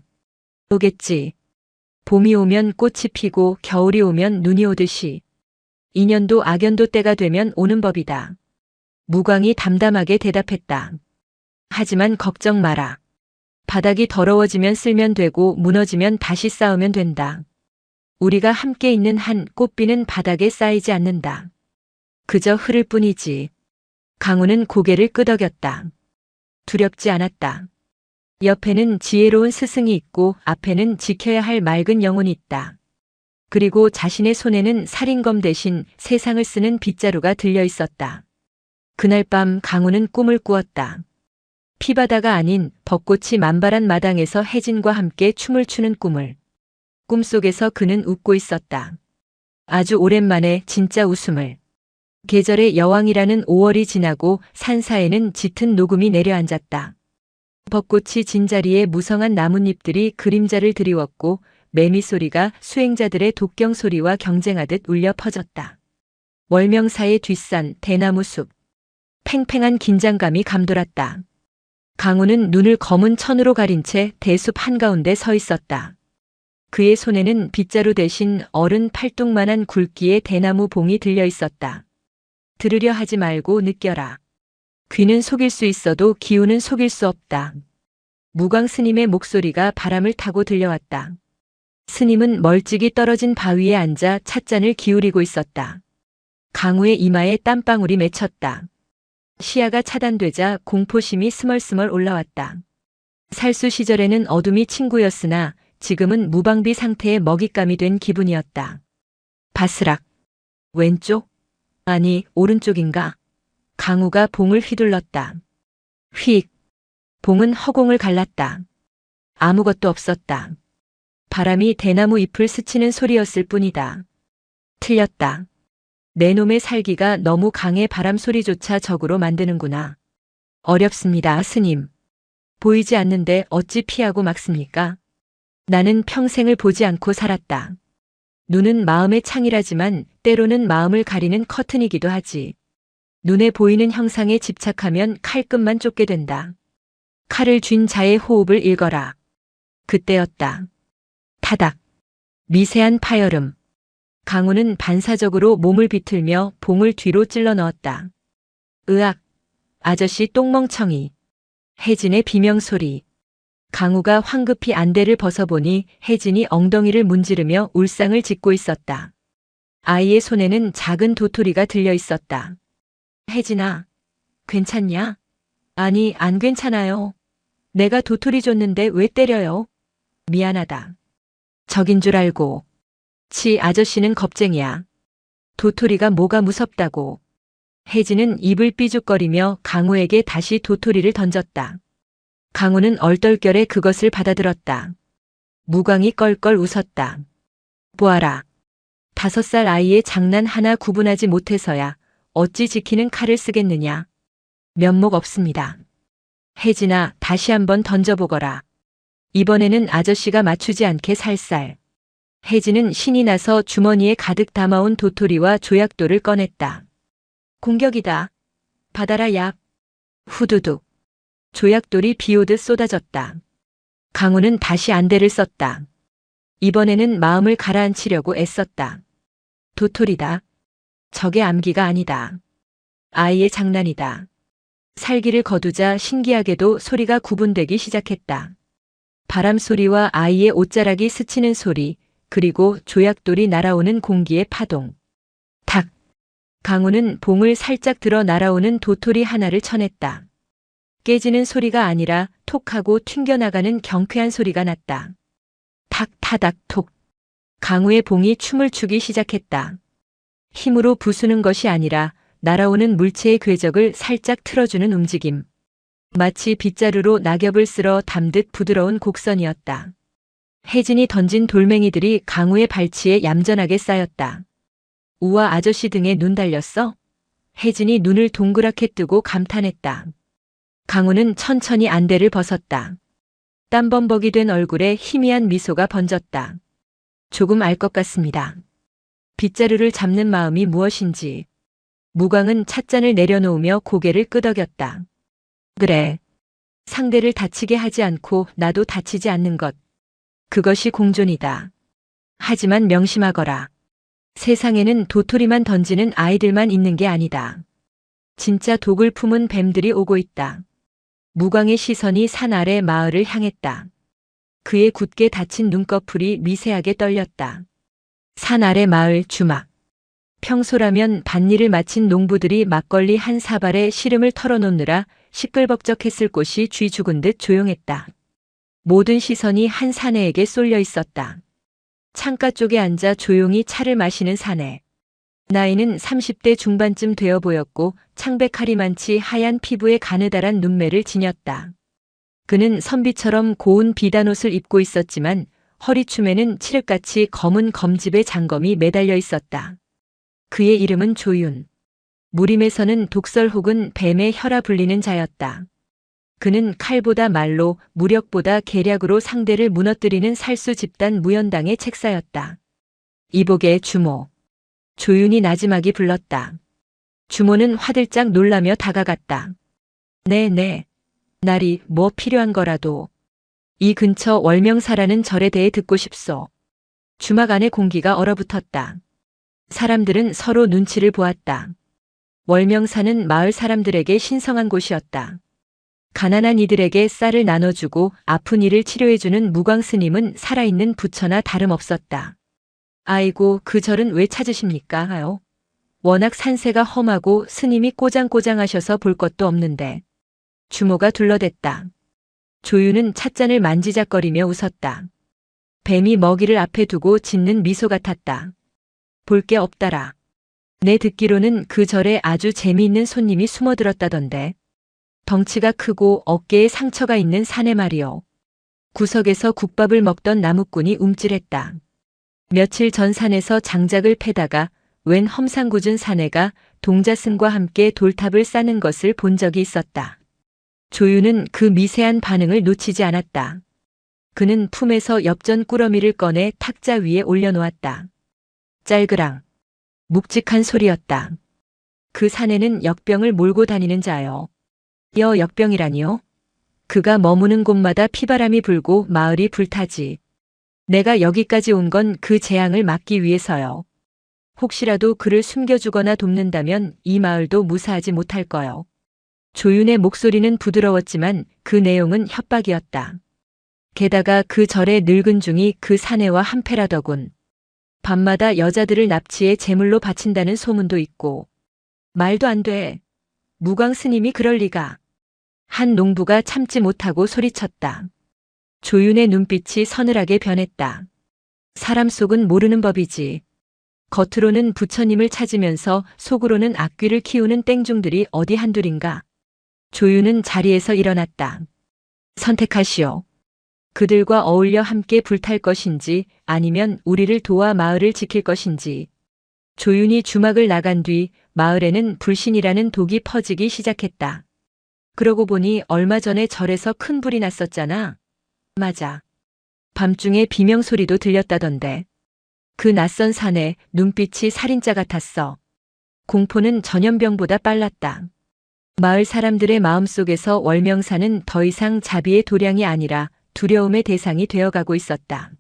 오겠지. 봄이 오면 꽃이 피고 겨울이 오면 눈이 오듯이. 인연도 악연도 때가 되면 오는 법이다. 무광이 담담하게 대답했다. 하지만 걱정 마라. 바닥이 더러워지면 쓸면 되고 무너지면 다시 쌓으면 된다. 우리가 함께 있는 한 꽃비는 바닥에 쌓이지 않는다. 그저 흐를 뿐이지. 강호는 고개를 끄덕였다. 두렵지 않았다. 옆에는 지혜로운 스승이 있고 앞에는 지켜야 할 맑은 영혼이 있다. 그리고 자신의 손에는 살인검 대신 세상을 쓰는 빗자루가 들려 있었다. 그날 밤 강호는 꿈을 꾸었다. 피바다가 아닌 벚꽃이 만발한 마당에서 혜진과 함께 춤을 추는 꿈을. 꿈속에서 그는 웃고 있었다. 아주 오랜만에 진짜 웃음을. 계절의 여왕이라는 5월이 지나고 산사에는 짙은 녹음이 내려앉았다. 벚꽃이 진 자리에 무성한 나뭇잎들이 그림자를 드리웠고 매미 소리가 수행자들의 독경 소리와 경쟁하듯 울려 퍼졌다. 월명사의 뒷산 대나무 숲. 팽팽한 긴장감이 감돌았다. 강호는 눈을 검은 천으로 가린 채 대숲 한가운데 서 있었다. 그의 손에는 빗자루 대신 어른 팔뚝만한 굵기의 대나무 봉이 들려 있었다. 들으려 하지 말고 느껴라. 귀는 속일 수 있어도 기운은 속일 수 없다. 무광 스님의 목소리가 바람을 타고 들려왔다. 스님은 멀찍이 떨어진 바위에 앉아 찻잔을 기울이고 있었다. 강호의 이마에 땀방울이 맺혔다. 시야가 차단되자 공포심이 스멀스멀 올라왔다. 살수 시절에는 어둠이 친구였으나 지금은 무방비 상태의 먹잇감이 된 기분이었다. 바스락. 왼쪽? 아니, 오른쪽인가? 강호가 봉을 휘둘렀다. 휙. 봉은 허공을 갈랐다. 아무것도 없었다. 바람이 대나무 잎을 스치는 소리였을 뿐이다. 틀렸다. 내 놈의 살기가 너무 강해 바람 소리조차 적으로 만드는구나. 어렵습니다, 스님. 보이지 않는데 어찌 피하고 막습니까? 나는 평생을 보지 않고 살았다. 눈은 마음의 창이라지만 때로는 마음을 가리는 커튼이기도 하지. 눈에 보이는 형상에 집착하면 칼끝만 쫓게 된다. 칼을 쥔 자의 호흡을 읽어라. 그때였다. 타닥. 미세한 파열음. 강우는 반사적으로 몸을 비틀며 봉을 뒤로 찔러 넣었다. 으악. 아저씨 똥멍청이. 혜진의 비명소리. 강우가 황급히 안대를 벗어보니 혜진이 엉덩이를 문지르며 울상을 짓고 있었다. 아이의 손에는 작은 도토리가 들려 있었다. 혜진아, 괜찮냐? 아니, 안 괜찮아요. 내가 도토리 줬는데 왜 때려요? 미안하다. 적인 줄 알고. 치 아저씨는 겁쟁이야. 도토리가 뭐가 무섭다고. 혜진은 입을 삐죽거리며 강우에게 다시 도토리를 던졌다. 강우는 얼떨결에 그것을 받아들었다. 무광이 껄껄 웃었다. 보아라. 5살 아이의 장난 하나 구분하지 못해서야 어찌 지키는 칼을 쓰겠느냐. 면목 없습니다. 혜진아, 다시 한번 던져보거라. 이번에는 아저씨가 맞추지 않게 살살. 혜진은 신이 나서 주머니에 가득 담아온 도토리와 조약돌을 꺼냈다. 공격이다. 받아라 약. 후두둑. 조약돌이 비오듯 쏟아졌다. 강우는 다시 안대를 썼다. 이번에는 마음을 가라앉히려고 애썼다. 도토리다. 적의 암기가 아니다. 아이의 장난이다. 살기를 거두자 신기하게도 소리가 구분되기 시작했다. 바람 소리와 아이의 옷자락이 스치는 소리, 그리고 조약돌이 날아오는 공기의 파동. 탁! 강우는 봉을 살짝 들어 날아오는 도토리 하나를 쳐냈다. 깨지는 소리가 아니라 톡하고 튕겨나가는 경쾌한 소리가 났다. 탁 타닥 톡. 강우의 봉이 춤을 추기 시작했다. 힘으로 부수는 것이 아니라 날아오는 물체의 궤적을 살짝 틀어주는 움직임. 마치 빗자루로 낙엽을 쓸어 담듯 부드러운 곡선이었다. 혜진이 던진 돌멩이들이 강우의 발치에 얌전하게 쌓였다. 우와, 아저씨 등에 눈 달렸어? 혜진이 눈을 동그랗게 뜨고 감탄했다. 강우는 천천히 안대를 벗었다. 땀범벅이 된 얼굴에 희미한 미소가 번졌다. 조금 알 것 같습니다. 빗자루를 잡는 마음이 무엇인지. 무광은 찻잔을 내려놓으며 고개를 끄덕였다. 그래. 상대를 다치게 하지 않고 나도 다치지 않는 것. 그것이 공존이다. 하지만 명심하거라. 세상에는 도토리만 던지는 아이들만 있는 게 아니다. 진짜 독을 품은 뱀들이 오고 있다. 무광의 시선이 산 아래 마을을 향했다. 그의 굳게 닫힌 눈꺼풀이 미세하게 떨렸다. 산 아래 마을 주막. 평소라면 밭일을 마친 농부들이 막걸리 한 사발에 시름을 털어놓느라 시끌벅적했을 곳이 쥐 죽은 듯 조용했다. 모든 시선이 한 사내에게 쏠려 있었다. 창가 쪽에 앉아 조용히 차를 마시는 사내. 나이는 30대 중반쯤 되어 보였고 창백하리 많지 하얀 피부에 가느다란 눈매를 지녔다. 그는 선비처럼 고운 비단옷을 입고 있었지만 허리춤에는 칠흑같이 검은 검집에 장검이 매달려 있었다. 그의 이름은 조윤. 무림에서는 독설 혹은 뱀의 혈아 불리는 자였다. 그는 칼보다 말로, 무력보다 계략으로 상대를 무너뜨리는 살수 집단 무연당의 책사였다. 이복의 주모. 조윤이 나지막이 불렀다. 주모는 화들짝 놀라며 다가갔다. 네. 날이 뭐 필요한 거라도. 이 근처 월명사라는 절에 대해 듣고 싶소. 주막 안의 공기가 얼어붙었다. 사람들은 서로 눈치를 보았다. 월명사는 마을 사람들에게 신성한 곳이었다. 가난한 이들에게 쌀을 나눠주고 아픈 이를 치료해주는 무광스님은 살아있는 부처나 다름없었다. 아이고, 그 절은 왜 찾으십니까? 워낙 산세가 험하고 스님이 꼬장꼬장하셔서 볼 것도 없는데. 주모가 둘러댔다. 조유는 찻잔을 만지작거리며 웃었다. 뱀이 먹이를 앞에 두고 짓는 미소 같았다. 볼 게 없다라. 내 듣기로는 그 절에 아주 재미있는 손님이 숨어들었다던데. 덩치가 크고 어깨에 상처가 있는 사내 말이요. 구석에서 국밥을 먹던 나무꾼이 움찔했다. 며칠 전 산에서 장작을 패다가 웬 험상궂은 사내가 동자승과 함께 돌탑을 쌓는 것을 본 적이 있었다. 조유는 그 미세한 반응을 놓치지 않았다. 그는 품에서 엽전 꾸러미를 꺼내 탁자 위에 올려놓았다. 짤그랑. 묵직한 소리였다. 그 사내는 역병을 몰고 다니는 자요. 역병이라니요? 그가 머무는 곳마다 피바람이 불고 마을이 불타지. 내가 여기까지 온 건 그 재앙을 막기 위해서요. 혹시라도 그를 숨겨주거나 돕는다면 이 마을도 무사하지 못할 거요. 조윤의 목소리는 부드러웠지만 그 내용은 협박이었다. 게다가 그 절의 늙은 중이 그 사내와 한패라더군. 밤마다 여자들을 납치해 제물로 바친다는 소문도 있고. 말도 안 돼. 무광 스님이 그럴 리가. 한 농부가 참지 못하고 소리쳤다. 조윤의 눈빛이 서늘하게 변했다. 사람 속은 모르는 법이지. 겉으로는 부처님을 찾으면서 속으로는 악귀를 키우는 땡중들이 어디 한둘인가. 조윤은 자리에서 일어났다. 선택하시오. 그들과 어울려 함께 불탈 것인지 아니면 우리를 도와 마을을 지킬 것인지. 조윤이 주막을 나간 뒤 마을에는 불신이라는 독이 퍼지기 시작했다. 그러고 보니 얼마 전에 절에서 큰 불이 났었잖아. 맞아. 밤중에 비명소리도 들렸다던데. 그 낯선 사내 눈빛이 살인자 같았어. 공포는 전염병보다 빨랐다. 마을 사람들의 마음속에서 월명사는 더 이상 자비의 도량이 아니라 두려움의 대상이 되어가고 있었다.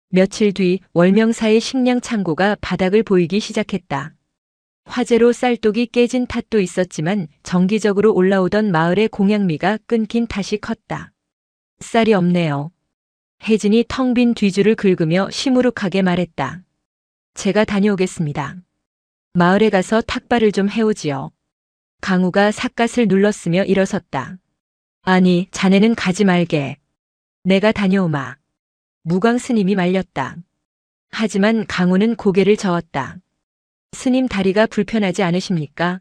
며칠 뒤 월명사의 식량 창고가 바닥을 보이기 시작했다. 화재로 쌀독이 깨진 탓도 있었지만 정기적으로 올라오던 마을의 공양미가 끊긴 탓이 컸다. 쌀이 없네요. 혜진이 텅 빈 뒤줄을 긁으며 시무룩하게 말했다. 제가 다녀오겠습니다. 마을에 가서 탁발을 좀 해오지요. 강우가 삿갓을 눌렀으며 일어섰다. 아니, 자네는 가지 말게. 내가 다녀오마. 무광 스님이 말렸다. 하지만 강우는 고개를 저었다. 스님 다리가 불편하지 않으십니까?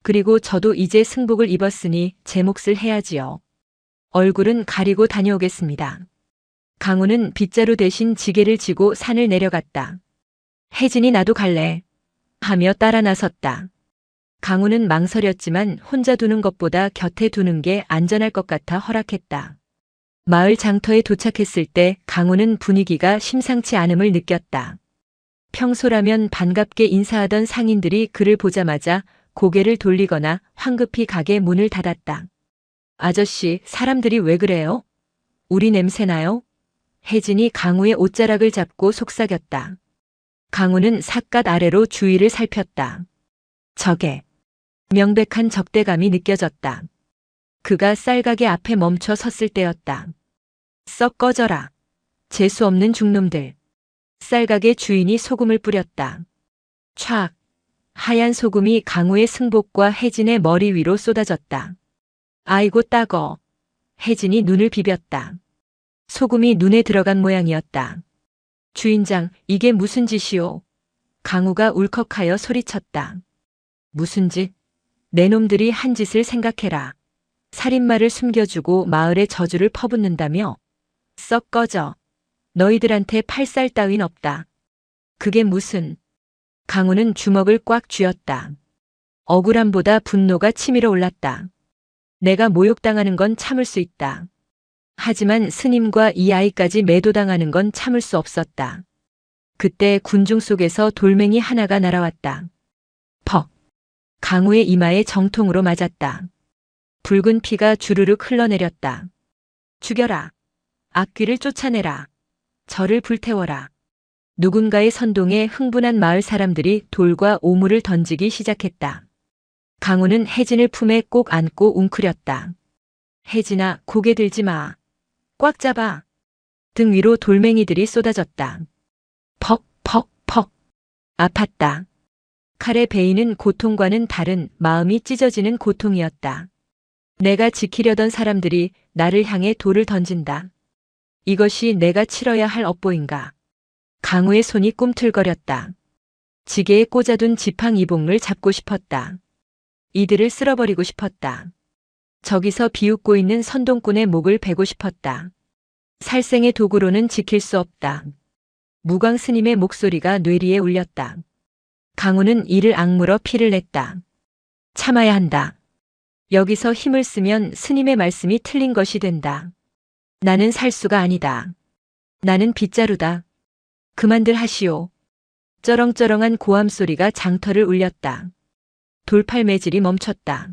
그리고 저도 이제 승복을 입었으니 제 몫을 해야지요. 얼굴은 가리고 다녀오겠습니다. 강우는 빗자루 대신 지게를 지고 산을 내려갔다. 혜진이 나도 갈래. 하며 따라 나섰다. 강우는 망설였지만 혼자 두는 것보다 곁에 두는 게 안전할 것 같아 허락했다. 마을 장터에 도착했을 때 강우는 분위기가 심상치 않음을 느꼈다. 평소라면 반갑게 인사하던 상인들이 그를 보자마자 고개를 돌리거나 황급히 가게 문을 닫았다. 아저씨, 사람들이 왜 그래요? 우리 냄새나요? 혜진이 강우의 옷자락을 잡고 속삭였다. 강우는 삿갓 아래로 주위를 살폈다. 저게 명백한 적대감이 느껴졌다. 그가 쌀가게 앞에 멈춰 섰을 때였다. 썩 꺼져라. 재수 없는 중놈들. 쌀가게 주인이 소금을 뿌렸다. 촥. 하얀 소금이 강우의 승복과 혜진의 머리 위로 쏟아졌다. 아이고 따거. 혜진이 눈을 비볐다. 소금이 눈에 들어간 모양이었다. 주인장, 이게 무슨 짓이오? 강우가 울컥하여 소리쳤다. 무슨 짓? 내 놈들이 한 짓을 생각해라. 살인마를 숨겨주고 마을에 저주를 퍼붓는다며? 썩 꺼져. 너희들한테 팔살 따윈 없다. 그게 무슨... 강우는 주먹을 꽉 쥐었다. 억울함보다 분노가 치밀어 올랐다. 내가 모욕당하는 건 참을 수 있다. 하지만 스님과 이 아이까지 매도당하는 건 참을 수 없었다. 그때 군중 속에서 돌멩이 하나가 날아왔다. 퍽. 강우의 이마에 정통으로 맞았다. 붉은 피가 주르륵 흘러내렸다. 죽여라. 악귀를 쫓아내라. 저를 불태워라. 누군가의 선동에 흥분한 마을 사람들이 돌과 오물을 던지기 시작했다. 강우는 혜진을 품에 꼭 안고 웅크렸다. 혜진아, 고개 들지 마. 꽉 잡아. 등 위로 돌멩이들이 쏟아졌다. 퍽, 퍽, 퍽. 아팠다. 칼의 베이는 고통과는 다른 마음이 찢어지는 고통이었다. 내가 지키려던 사람들이 나를 향해 돌을 던진다. 이것이 내가 치러야 할 업보인가. 강우의 손이 꿈틀거렸다. 지게에 꽂아둔 지팡 이봉을 잡고 싶었다. 이들을 쓸어버리고 싶었다. 저기서 비웃고 있는 선동꾼의 목을 베고 싶었다. 살생의 도구로는 지킬 수 없다. 무광 스님의 목소리가 뇌리에 울렸다. 강우는 이를 악물어 피를 냈다. 참아야 한다. 여기서 힘을 쓰면 스님의 말씀이 틀린 것이 된다. 나는 살수가 아니다. 나는 빗자루다. 그만들 하시오. 쩌렁쩌렁한 고함 소리가 장터를 울렸다. 돌팔매질이 멈췄다.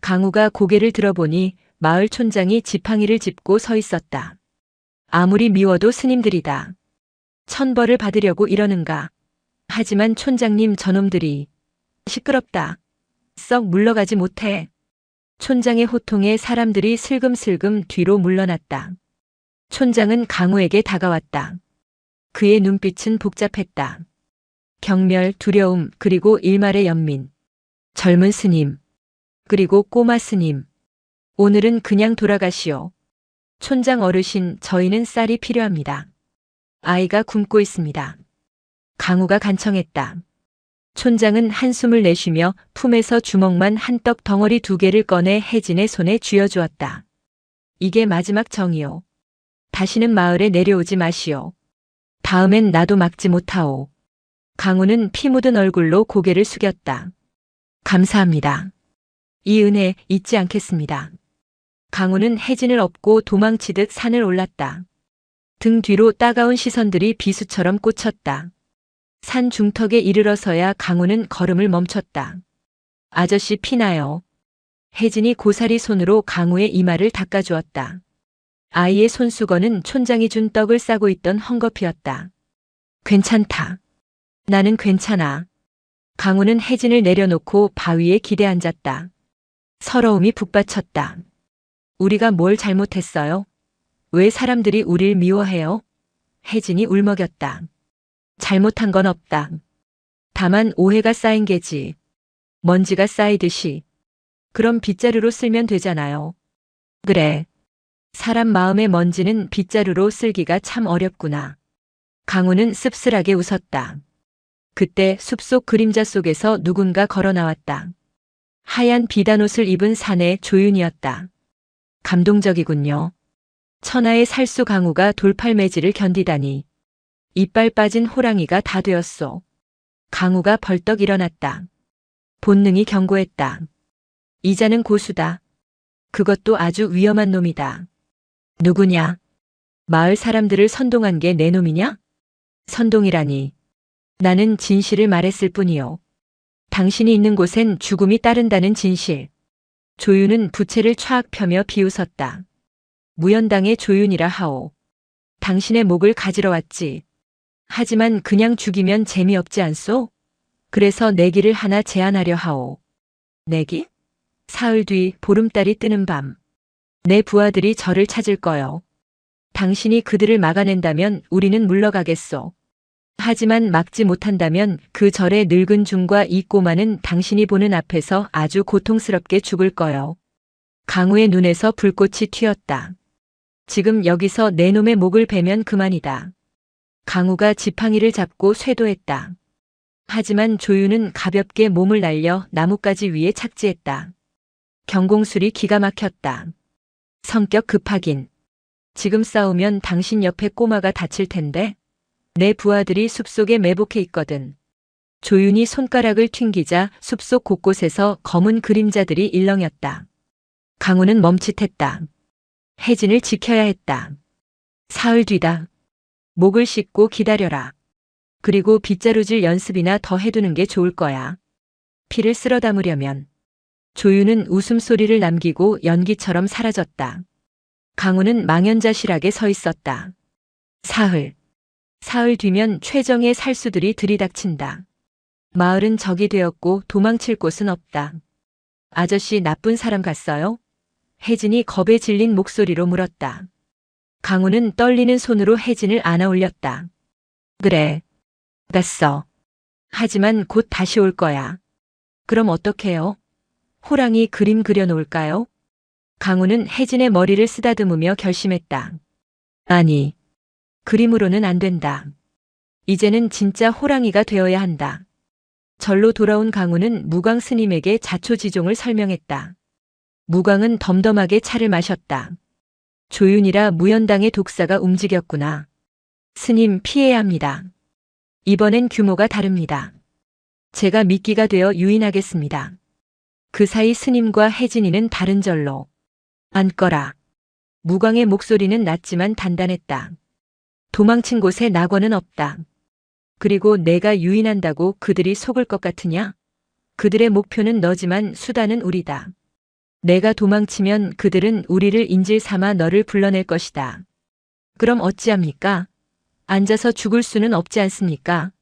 강우가 고개를 들어보니 마을 촌장이 지팡이를 짚고 서 있었다. 아무리 미워도 스님들이다. 천벌을 받으려고 이러는가. 하지만 촌장님 저놈들이 시끄럽다. 썩 물러가지 못해. 촌장의 호통에 사람들이 슬금슬금 뒤로 물러났다. 촌장은 강우에게 다가왔다. 그의 눈빛은 복잡했다. 경멸, 두려움, 그리고 일말의 연민. 젊은 스님, 그리고 꼬마 스님. 오늘은 그냥 돌아가시오. 촌장 어르신, 저희는 쌀이 필요합니다. 아이가 굶고 있습니다. 강우가 간청했다. 촌장은 한숨을 내쉬며 품에서 주먹만 한 떡 덩어리 2개를 꺼내 혜진의 손에 쥐어주었다. 이게 마지막 정이오. 다시는 마을에 내려오지 마시오. 다음엔 나도 막지 못하오. 강우는 피 묻은 얼굴로 고개를 숙였다. 감사합니다. 이 은혜 잊지 않겠습니다. 강우는 혜진을 업고 도망치듯 산을 올랐다. 등 뒤로 따가운 시선들이 비수처럼 꽂혔다. 산 중턱에 이르러서야 강우는 걸음을 멈췄다. 아저씨 피나요. 혜진이 고사리 손으로 강우의 이마를 닦아주었다. 아이의 손수건은 촌장이 준 떡을 싸고 있던 헝겊이었다. 괜찮다. 나는 괜찮아. 강우는 혜진을 내려놓고 바위에 기대 앉았다. 서러움이 북받쳤다. 우리가 뭘 잘못했어요? 왜 사람들이 우릴 미워해요? 혜진이 울먹였다. 잘못한 건 없다. 다만 오해가 쌓인 게지. 먼지가 쌓이듯이. 그럼 빗자루로 쓸면 되잖아요. 그래. 사람 마음의 먼지는 빗자루로 쓸기가 참 어렵구나. 강우는 씁쓸하게 웃었다. 그때 숲속 그림자 속에서 누군가 걸어 나왔다. 하얀 비단옷을 입은 사내 조윤이었다. 감동적이군요. 천하의 살수 강우가 돌팔매질을 견디다니. 이빨 빠진 호랑이가 다 되었소. 강우가 벌떡 일어났다. 본능이 경고했다. 이자는 고수다. 그것도 아주 위험한 놈이다. 누구냐? 마을 사람들을 선동한 게 내 놈이냐? 선동이라니. 나는 진실을 말했을 뿐이요. 당신이 있는 곳엔 죽음이 따른다는 진실. 조윤은 부채를 촥 펴며 비웃었다. 무연당의 조윤이라 하오. 당신의 목을 가지러 왔지. 하지만 그냥 죽이면 재미없지 않소? 그래서 내기를 하나 제안하려 하오. 내기? 사흘 뒤 보름달이 뜨는 밤. 내 부하들이 저를 찾을 거요. 당신이 그들을 막아낸다면 우리는 물러가겠소. 하지만 막지 못한다면 그 절의 늙은 중과 이 꼬마는 당신이 보는 앞에서 아주 고통스럽게 죽을 거요. 강우의 눈에서 불꽃이 튀었다. 지금 여기서 내 놈의 목을 베면 그만이다. 강우가 지팡이를 잡고 쇄도했다. 하지만 조윤은 가볍게 몸을 날려 나뭇가지 위에 착지했다. 경공술이 기가 막혔다. 성격 급하긴. 지금 싸우면 당신 옆에 꼬마가 다칠 텐데. 내 부하들이 숲속에 매복해 있거든. 조윤이 손가락을 튕기자 숲속 곳곳에서 검은 그림자들이 일렁였다. 강우는 멈칫했다. 혜진을 지켜야 했다. 사흘 뒤다. 목을 씻고 기다려라. 그리고 빗자루질 연습이나 더 해두는 게 좋을 거야. 피를 쓸어 담으려면. 조윤은 웃음소리를 남기고 연기처럼 사라졌다. 강우는 망연자실하게 서 있었다. 사흘 뒤면 최정의 살수들이 들이닥친다. 마을은 적이 되었고 도망칠 곳은 없다. 아저씨 나쁜 사람 같어요? 혜진이 겁에 질린 목소리로 물었다. 강우는 떨리는 손으로 혜진을 안아 올렸다. 그래. 갔어. 하지만 곧 다시 올 거야. 그럼 어떡해요? 호랑이 그림 그려놓을까요? 강우는 혜진의 머리를 쓰다듬으며 결심했다. 아니. 그림으로는 안 된다. 이제는 진짜 호랑이가 되어야 한다. 절로 돌아온 강우는 무광 스님에게 자초지종을 설명했다. 무광은 덤덤하게 차를 마셨다. 조윤이라 무연당의 독사가 움직였구나. 스님 피해야 합니다. 이번엔 규모가 다릅니다. 제가 미끼가 되어 유인하겠습니다. 그 사이 스님과 혜진이는 다른 절로 앉거라. 무광의 목소리는 낮지만 단단했다. 도망친 곳에 낙원은 없다. 그리고 내가 유인한다고 그들이 속을 것 같으냐? 그들의 목표는 너지만 수단은 우리다. 내가 도망치면 그들은 우리를 인질 삼아 너를 불러낼 것이다. 그럼 어찌합니까? 앉아서 죽을 수는 없지 않습니까?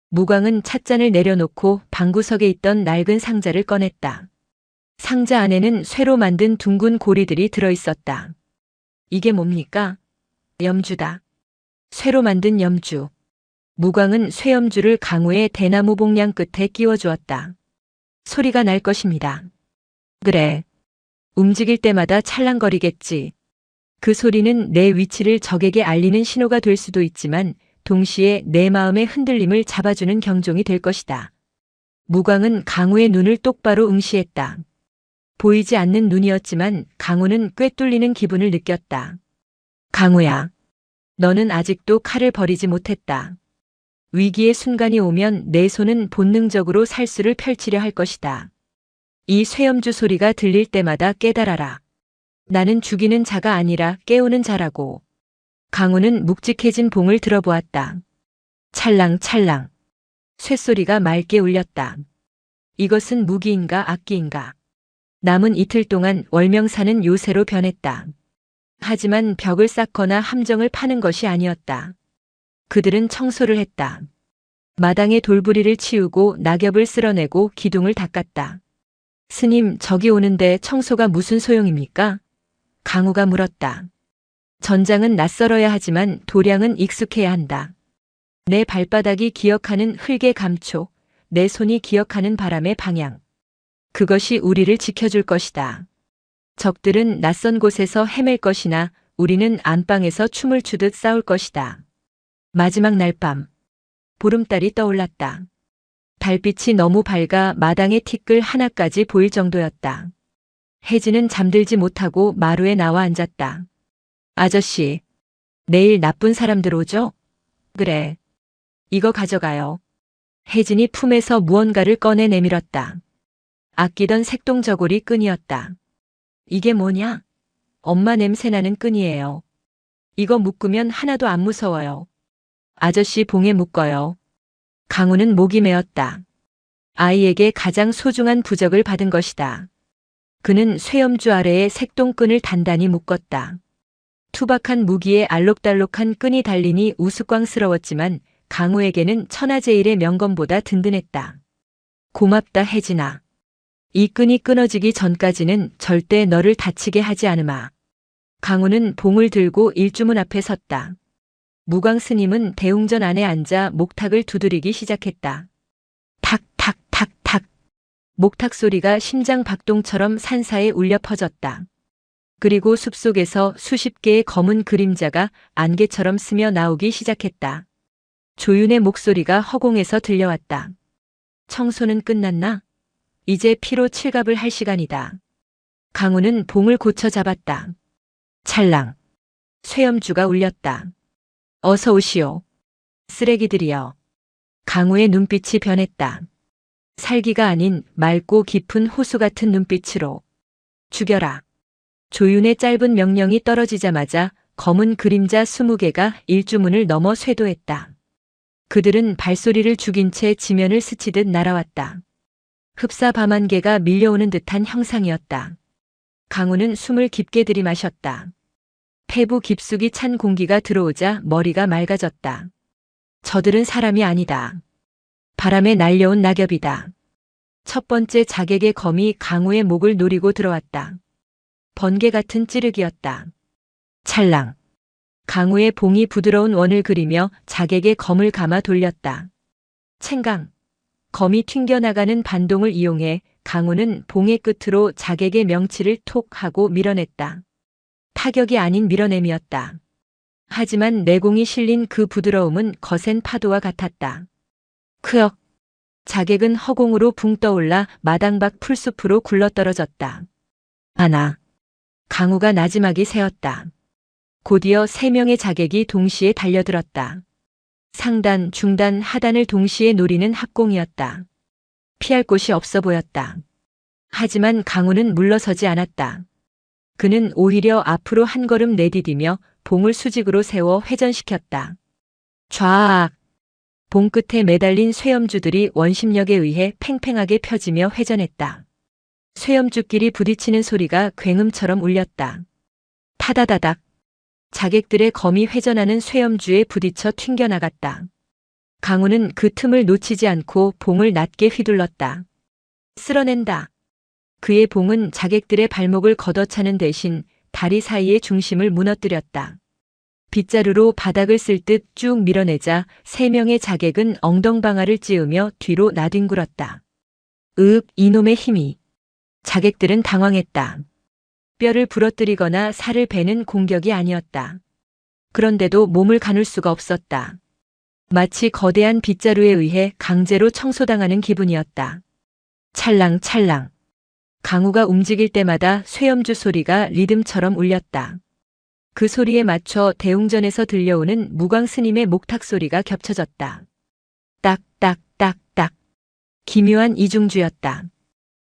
무광은 찻잔을 내려놓고 방구석에 있던 낡은 상자를 꺼냈다. 상자 안에는 쇠로 만든 둥근 고리들이 들어있었다. 이게 뭡니까? 염주다. 쇠로 만든 염주. 무광은 쇠염주를 강우의 대나무 봉량 끝에 끼워주었다. 소리가 날 것입니다. 그래. 움직일 때마다 찰랑거리겠지. 그 소리는 내 위치를 적에게 알리는 신호가 될 수도 있지만 동시에 내 마음의 흔들림을 잡아주는 경종이 될 것이다. 무광은 강우의 눈을 똑바로 응시했다. 보이지 않는 눈이었지만 강우는 꿰뚫리는 기분을 느꼈다. 강우야, 너는 아직도 칼을 버리지 못했다. 위기의 순간이 오면 내 손은 본능적으로 살수를 펼치려 할 것이다. 이 쇠염주 소리가 들릴 때마다 깨달아라. 나는 죽이는 자가 아니라 깨우는 자라고. 강우는 묵직해진 봉을 들어보았다. 찰랑찰랑. 쇠소리가 맑게 울렸다. 이것은 무기인가 악기인가. 남은 이틀 동안 월명사는 요새로 변했다. 하지만 벽을 쌓거나 함정을 파는 것이 아니었다. 그들은 청소를 했다. 마당에 돌부리를 치우고 낙엽을 쓸어내고 기둥을 닦았다. 스님, 저기 오는데 청소가 무슨 소용입니까? 강우가 물었다. 전장은 낯설어야 하지만 도량은 익숙해야 한다. 내 발바닥이 기억하는 흙의 감촉, 내 손이 기억하는 바람의 방향. 그것이 우리를 지켜줄 것이다. 적들은 낯선 곳에서 헤맬 것이나 우리는 안방에서 춤을 추듯 싸울 것이다. 마지막 날 밤. 보름달이 떠올랐다. 달빛이 너무 밝아 마당의 티끌 하나까지 보일 정도였다. 혜진은 잠들지 못하고 마루에 나와 앉았다. 아저씨, 내일 나쁜 사람들 오죠? 그래. 이거 가져가요. 혜진이 품에서 무언가를 꺼내 내밀었다. 아끼던 색동저고리 끈이었다. 이게 뭐냐? 엄마 냄새나는 끈이에요. 이거 묶으면 하나도 안 무서워요. 아저씨 봉에 묶어요. 강우는 목이 메었다. 아이에게 가장 소중한 부적을 받은 것이다. 그는 쇠염주 아래에 색동끈을 단단히 묶었다. 투박한 무기에 알록달록한 끈이 달리니 우스꽝스러웠지만 강우에게는 천하제일의 명검보다 든든했다. 고맙다 혜진아. 이 끈이 끊어지기 전까지는 절대 너를 다치게 하지 않으마. 강우는 봉을 들고 일주문 앞에 섰다. 무광 스님은 대웅전 안에 앉아 목탁을 두드리기 시작했다. 탁탁탁탁. 목탁 소리가 심장 박동처럼 산사에 울려 퍼졌다. 그리고 숲속에서 수십 개의 검은 그림자가 안개처럼 스며 나오기 시작했다. 조윤의 목소리가 허공에서 들려왔다. 청소는 끝났나? 이제 피로 칠갑을 할 시간이다. 강우는 봉을 고쳐 잡았다. 찰랑. 쇠염주가 울렸다. 어서 오시오. 쓰레기들이여. 강우의 눈빛이 변했다. 살기가 아닌 맑고 깊은 호수 같은 눈빛으로. 죽여라. 조윤의 짧은 명령이 떨어지자마자 검은 그림자 20개가 일주문을 넘어 쇄도했다. 그들은 발소리를 죽인 채 지면을 스치듯 날아왔다. 흡사 밤안개가 밀려오는 듯한 형상이었다. 강우는 숨을 깊게 들이마셨다. 폐부 깊숙이 찬 공기가 들어오자 머리가 맑아졌다. 저들은 사람이 아니다. 바람에 날려온 낙엽이다. 첫 번째 자객의 검이 강우의 목을 노리고 들어왔다. 번개 같은 찌르기였다. 찰랑. 강우의 봉이 부드러운 원을 그리며 자객의 검을 감아 돌렸다. 챙강. 검이 튕겨나가는 반동을 이용해 강우는 봉의 끝으로 자객의 명치를 톡 하고 밀어냈다. 타격이 아닌 밀어냄이었다. 하지만 내공이 실린 그 부드러움은 거센 파도와 같았다. 크역. 자객은 허공으로 붕 떠올라 마당 밖 풀숲으로 굴러떨어졌다. 하나. 강우가 나지막이 세었다. 곧이어 3명의 자객이 동시에 달려들었다. 상단, 중단, 하단을 동시에 노리는 합공이었다. 피할 곳이 없어 보였다. 하지만 강우는 물러서지 않았다. 그는 오히려 앞으로 한 걸음 내디디며 봉을 수직으로 세워 회전시켰다. 좌악! 봉 끝에 매달린 쇠염주들이 원심력에 의해 팽팽하게 펴지며 회전했다. 쇠염주끼리 부딪히는 소리가 굉음처럼 울렸다. 타다다닥! 자객들의 검이 회전하는 쇠염주에 부딪혀 튕겨나갔다. 강우는 그 틈을 놓치지 않고 봉을 낮게 휘둘렀다. 쓸어낸다. 그의 봉은 자객들의 발목을 걷어차는 대신 다리 사이의 중심을 무너뜨렸다. 빗자루로 바닥을 쓸 듯 쭉 밀어내자 3명의 자객은 엉덩방아를 찧으며 뒤로 나뒹굴었다. 이놈의 힘이. 자객들은 당황했다. 뼈를 부러뜨리거나 살을 베는 공격이 아니었다. 그런데도 몸을 가눌 수가 없었다. 마치 거대한 빗자루에 의해 강제로 청소당하는 기분이었다. 찰랑찰랑. 강우가 움직일 때마다 쇠염주 소리가 리듬처럼 울렸다. 그 소리에 맞춰 대웅전에서 들려오는 무광 스님의 목탁 소리가 겹쳐졌다. 딱딱딱딱. 기묘한 이중주였다.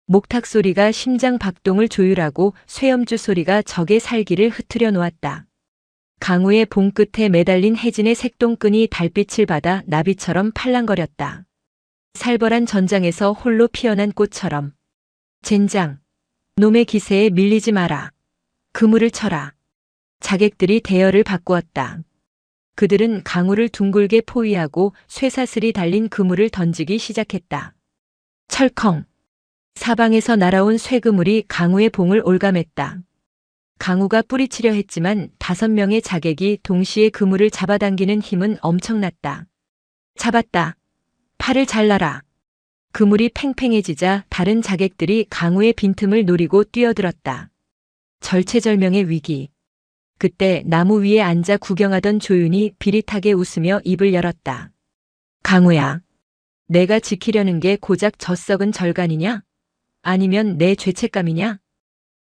목탁 소리가 심장 박동을 조율하고 쇠염주 소리가 적의 살기를 흩트려 놓았다. 강우의 봉 끝에 매달린 해진의 색동끈이 달빛을 받아 나비처럼 팔랑거렸다. 살벌한 전장에서 홀로 피어난 꽃처럼. 젠장. 놈의 기세에 밀리지 마라. 그물을 쳐라. 자객들이 대열을 바꾸었다. 그들은 강우를 둥글게 포위하고 쇠사슬이 달린 그물을 던지기 시작했다. 철컹. 사방에서 날아온 쇠그물이 강우의 봉을 올감했다. 강우가 뿌리치려 했지만 5명의 자객이 동시에 그물을 잡아당기는 힘은 엄청났다. 잡았다. 팔을 잘라라. 그물이 팽팽해지자 다른 자객들이 강우의 빈틈을 노리고 뛰어들었다. 절체절명의 위기. 그때 나무 위에 앉아 구경하던 조윤이 비릿하게 웃으며 입을 열었다. 강우야, 내가 지키려는 게 고작 저 썩은 절간이냐? 아니면 내 죄책감이냐?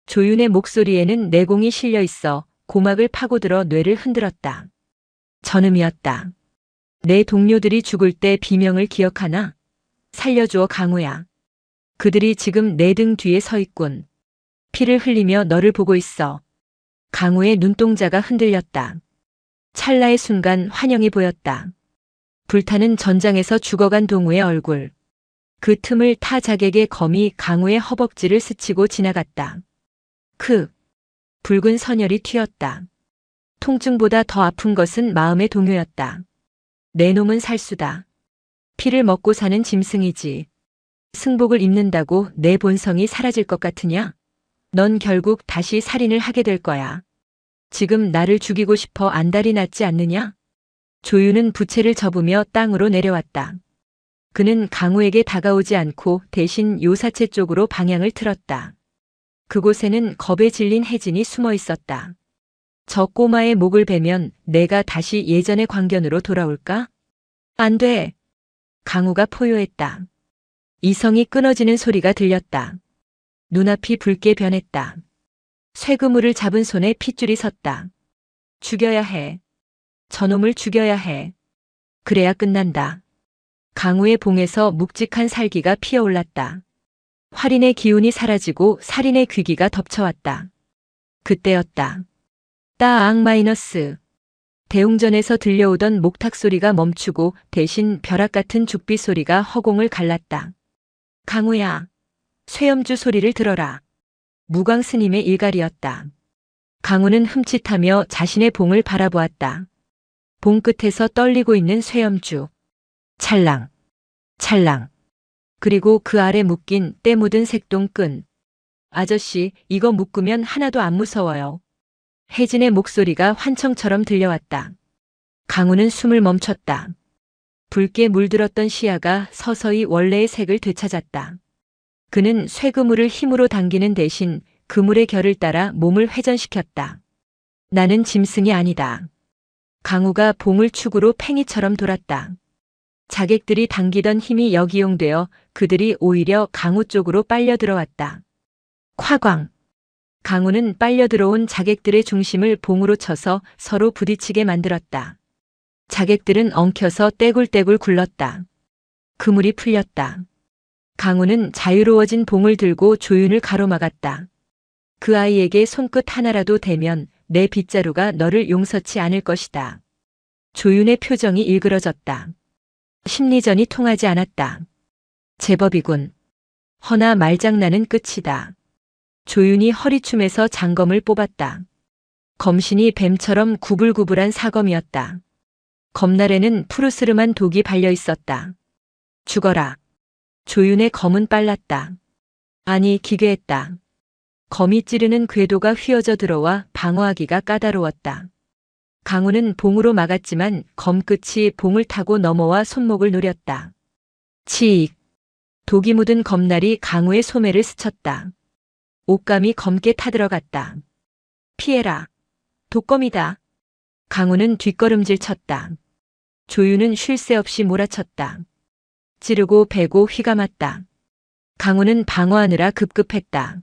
조윤의 목소리에는 내공이 실려 있어 고막을 파고들어 뇌를 흔들었다. 전음이었다. 내 동료들이 죽을 때 비명을 기억하나? 살려주어 강우야. 그들이 지금 내 등 뒤에 서 있군. 피를 흘리며 너를 보고 있어. 강우의 눈동자가 흔들렸다. 찰나의 순간 환영이 보였다. 불타는 전장에서 죽어간 동우의 얼굴. 그 틈을 타 자객의 검이 강우의 허벅지를 스치고 지나갔다. 붉은 선혈이 튀었다. 통증보다 더 아픈 것은 마음의 동요였다. 내 놈은 살수다. 피를 먹고 사는 짐승이지. 승복을 입는다고 내 본성이 사라질 것 같으냐? 넌 결국 다시 살인을 하게 될 거야. 지금 나를 죽이고 싶어 안달이 났지 않느냐? 조윤은 부채를 접으며 땅으로 내려왔다. 그는 강우에게 다가오지 않고 대신 요사체 쪽으로 방향을 틀었다. 그곳에는 겁에 질린 혜진이 숨어 있었다. 저 꼬마의 목을 베면 내가 다시 예전의 광견으로 돌아올까? 안 돼. 강우가 포효했다. 이성이 끊어지는 소리가 들렸다. 눈앞이 붉게 변했다. 쇠그물을 잡은 손에 핏줄이 섰다. 죽여야 해. 저놈을 죽여야 해. 그래야 끝난다. 강우의 봉에서 묵직한 살기가 피어올랐다. 활인의 기운이 사라지고 살인의 귀기가 덮쳐왔다. 그때였다. 따앙 마이너스. 대웅전에서 들려오던 목탁 소리가 멈추고 대신 벼락 같은 죽비 소리가 허공을 갈랐다. 강우야, 쇠염주 소리를 들어라. 무광 스님의 일갈이었다. 강우는 흠칫하며 자신의 봉을 바라보았다. 봉 끝에서 떨리고 있는 쇠염주. 찰랑, 찰랑. 그리고 그 아래 묶인 때 묻은 색동끈. 아저씨, 이거 묶으면 하나도 안 무서워요. 혜진의 목소리가 환청처럼 들려왔다. 강우는 숨을 멈췄다. 붉게 물들었던 시야가 서서히 원래의 색을 되찾았다. 그는 쇠그물을 힘으로 당기는 대신 그물의 결을 따라 몸을 회전시켰다. 나는 짐승이 아니다. 강우가 봉을 축으로 팽이처럼 돌았다. 자객들이 당기던 힘이 역이용되어 그들이 오히려 강우 쪽으로 빨려 들어왔다. 콱광. 강우는 빨려 들어온 자객들의 중심을 봉으로 쳐서 서로 부딪히게 만들었다. 자객들은 엉켜서 떼굴떼굴 굴렀다. 그물이 풀렸다. 강우는 자유로워진 봉을 들고 조윤을 가로막았다. 그 아이에게 손끝 하나라도 대면 내 빗자루가 너를 용서치 않을 것이다. 조윤의 표정이 일그러졌다. 심리전이 통하지 않았다. 제법이군. 허나 말장난은 끝이다. 조윤이 허리춤에서 장검을 뽑았다. 검신이 뱀처럼 구불구불한 사검이었다. 검날에는 푸르스름한 독이 발려 있었다. 죽어라. 조윤의 검은 빨랐다. 아니, 기괴했다. 검이 찌르는 궤도가 휘어져 들어와 방어하기가 까다로웠다. 강우는 봉으로 막았지만 검끝이 봉을 타고 넘어와 손목을 노렸다. 치익. 독이 묻은 검날이 강우의 소매를 스쳤다. 옷감이 검게 타들어갔다. 피해라. 독검이다. 강우는 뒷걸음질 쳤다. 조윤은 쉴 새 없이 몰아쳤다. 찌르고 베고 휘감았다. 강우는 방어하느라 급급했다.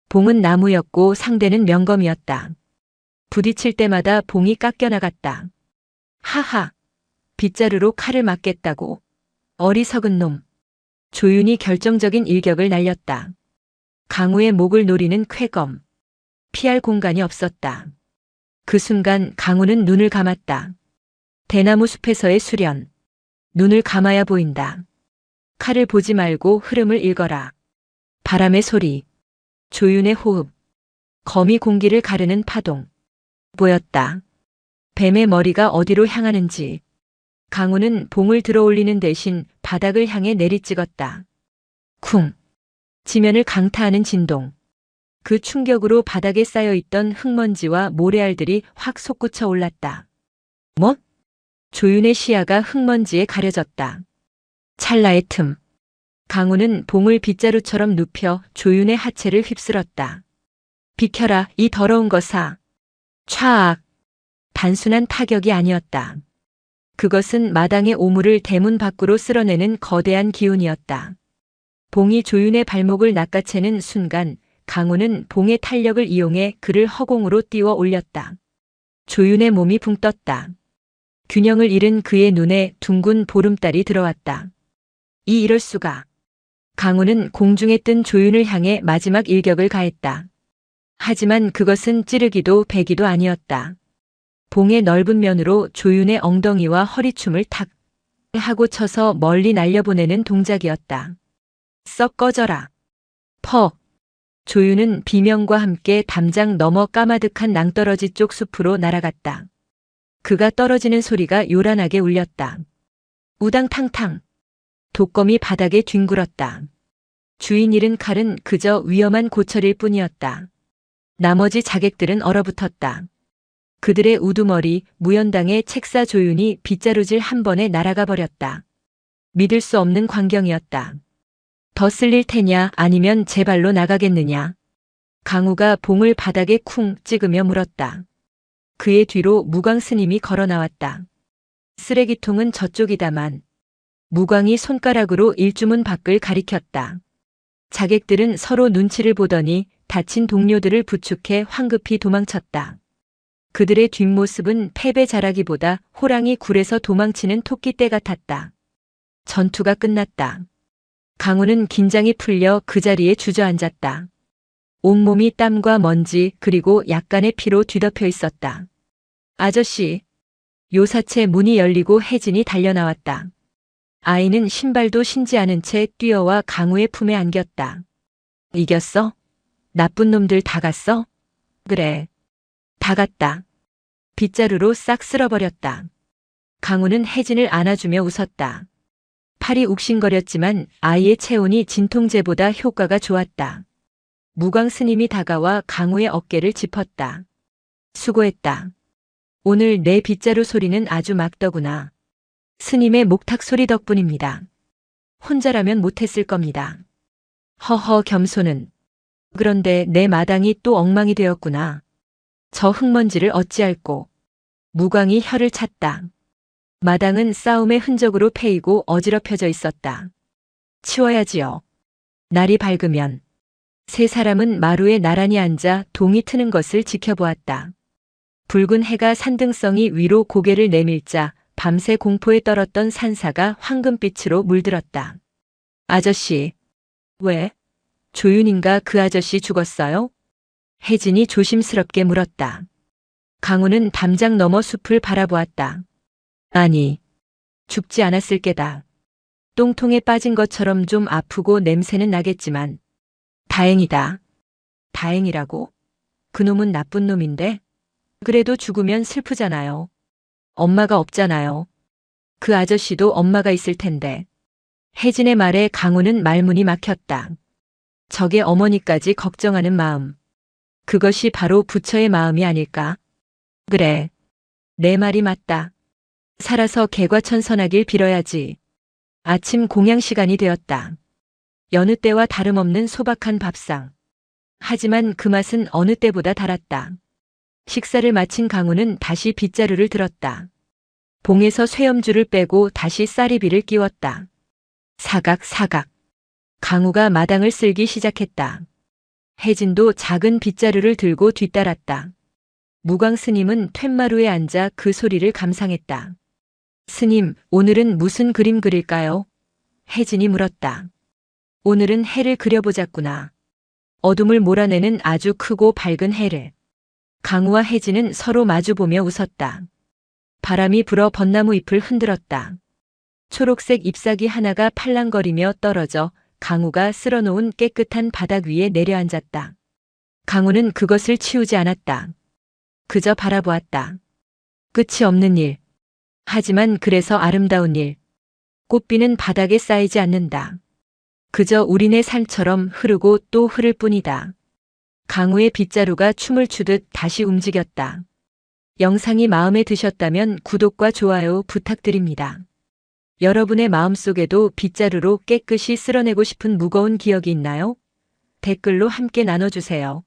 봉은 나무였고 상대는 명검이었다. 부딪힐 때마다 봉이 깎여나갔다. 하하. 빗자루로 칼을 맞겠다고. 어리석은 놈. 조윤이 결정적인 일격을 날렸다. 강우의 목을 노리는 쾌검. 피할 공간이 없었다. 그 순간 강우는 눈을 감았다. 대나무 숲에서의 수련. 눈을 감아야 보인다. 칼을 보지 말고 흐름을 읽어라. 바람의 소리. 조윤의 호흡. 검이 공기를 가르는 파동. 보였다. 뱀의 머리가 어디로 향하는지. 강우는 봉을 들어올리는 대신 바닥을 향해 내리찍었다. 쿵. 지면을 강타하는 진동. 그 충격으로 바닥에 쌓여있던 흙먼지와 모래알들이 확 솟구쳐 올랐다. 뭐? 조윤의 시야가 흙먼지에 가려졌다. 찰나의 틈. 강우는 봉을 빗자루처럼 눕혀 조윤의 하체를 휩쓸었다. 비켜라, 이 더러운 것아. 촤악. 단순한 타격이 아니었다. 그것은 마당의 오물을 대문 밖으로 쓸어내는 거대한 기운이었다. 봉이 조윤의 발목을 낚아채는 순간 강우는 봉의 탄력을 이용해 그를 허공으로 띄워 올렸다. 조윤의 몸이 붕 떴다. 균형을 잃은 그의 눈에 둥근 보름달이 들어왔다. 이럴 수가. 강우는 공중에 뜬 조윤을 향해 마지막 일격을 가했다. 하지만 그것은 찌르기도 베기도 아니었다. 봉의 넓은 면으로 조윤의 엉덩이와 허리춤을 탁 하고 쳐서 멀리 날려보내는 동작이었다. 썩 꺼져라. 퍽. 조윤은 비명과 함께 담장 너머 까마득한 낭떠러지 쪽 숲으로 날아갔다. 그가 떨어지는 소리가 요란하게 울렸다. 우당탕탕. 독검이 바닥에 뒹굴었다. 주인 잃은 칼은 그저 위험한 고철일 뿐이었다. 나머지 자객들은 얼어붙었다. 그들의 우두머리, 무연당의 책사 조윤이 빗자루질 한 번에 날아가 버렸다. 믿을 수 없는 광경이었다. 더 쓸릴 테냐 아니면 제 발로 나가겠느냐. 강우가 봉을 바닥에 쿵 찍으며 물었다. 그의 뒤로 무광 스님이 걸어 나왔다. 쓰레기통은 저쪽이다만. 무광이 손가락으로 일주문 밖을 가리켰다. 자객들은 서로 눈치를 보더니 다친 동료들을 부축해 황급히 도망쳤다. 그들의 뒷모습은 패배 자라기보다 호랑이 굴에서 도망치는 토끼떼 같았다. 전투가 끝났다. 강우는 긴장이 풀려 그 자리에 주저앉았다. 온몸이 땀과 먼지 그리고 약간의 피로 뒤덮여 있었다. 아저씨. 요사체 문이 열리고 혜진이 달려나왔다. 아이는 신발도 신지 않은 채 뛰어와 강우의 품에 안겼다. 이겼어? 나쁜 놈들 다 갔어? 그래. 다 갔다. 빗자루로 싹 쓸어버렸다. 강우는 혜진을 안아주며 웃었다. 팔이 욱신거렸지만 아이의 체온이 진통제보다 효과가 좋았다. 무광 스님이 다가와 강우의 어깨를 짚었다. 수고했다. 오늘 내 빗자루 소리는 아주 막더구나. 스님의 목탁 소리 덕분입니다. 혼자라면 못했을 겁니다. 허허 겸손은. 그런데 내 마당이 또 엉망이 되었구나. 저 흙먼지를 어찌할꼬. 무광이 혀를 찼다. 마당은 싸움의 흔적으로 패이고 어지럽혀져 있었다. 치워야지요. 날이 밝으면. 세 사람은 마루에 나란히 앉아 동이 트는 것을 지켜보았다. 붉은 해가 산등성이 위로 고개를 내밀자 밤새 공포에 떨었던 산사가 황금빛으로 물들었다. 아저씨, 왜? 조윤인가 그 아저씨 죽었어요? 혜진이 조심스럽게 물었다. 강우는 담장 너머 숲을 바라보았다. 아니, 죽지 않았을 게다. 똥통에 빠진 것처럼 좀 아프고 냄새는 나겠지만. 다행이다. 다행이라고? 그놈은 나쁜 놈인데? 그래도 죽으면 슬프잖아요. 엄마가 없잖아요. 그 아저씨도 엄마가 있을 텐데. 혜진의 말에 강우는 말문이 막혔다. 적의 어머니까지 걱정하는 마음. 그것이 바로 부처의 마음이 아닐까? 그래. 내 말이 맞다. 살아서 개과천선하길 빌어야지. 아침 공양 시간이 되었다. 여느 때와 다름없는 소박한 밥상. 하지만 그 맛은 어느 때보다 달았다. 식사를 마친 강우는 다시 빗자루를 들었다. 봉에서 쇠염주를 빼고 다시 쌀이비를 끼웠다. 사각사각. 강우가 마당을 쓸기 시작했다. 혜진도 작은 빗자루를 들고 뒤따랐다. 무광 스님은 툇마루에 앉아 그 소리를 감상했다. 스님, 오늘은 무슨 그림 그릴까요? 혜진이 물었다. 오늘은 해를 그려보자꾸나. 어둠을 몰아내는 아주 크고 밝은 해를. 강우와 혜진은 서로 마주보며 웃었다. 바람이 불어 벚나무 잎을 흔들었다. 초록색 잎사귀 하나가 팔랑거리며 떨어져 강우가 쓸어놓은 깨끗한 바닥 위에 내려앉았다. 강우는 그것을 치우지 않았다. 그저 바라보았다. 끝이 없는 일. 하지만 그래서 아름다운 일. 꽃비는 바닥에 쌓이지 않는다. 그저 우리네 삶처럼 흐르고 또 흐를 뿐이다. 강우의 빗자루가 춤을 추듯 다시 움직였다. 영상이 마음에 드셨다면 구독과 좋아요 부탁드립니다. 여러분의 마음속에도 빗자루로 깨끗이 쓸어내고 싶은 무거운 기억이 있나요? 댓글로 함께 나눠주세요.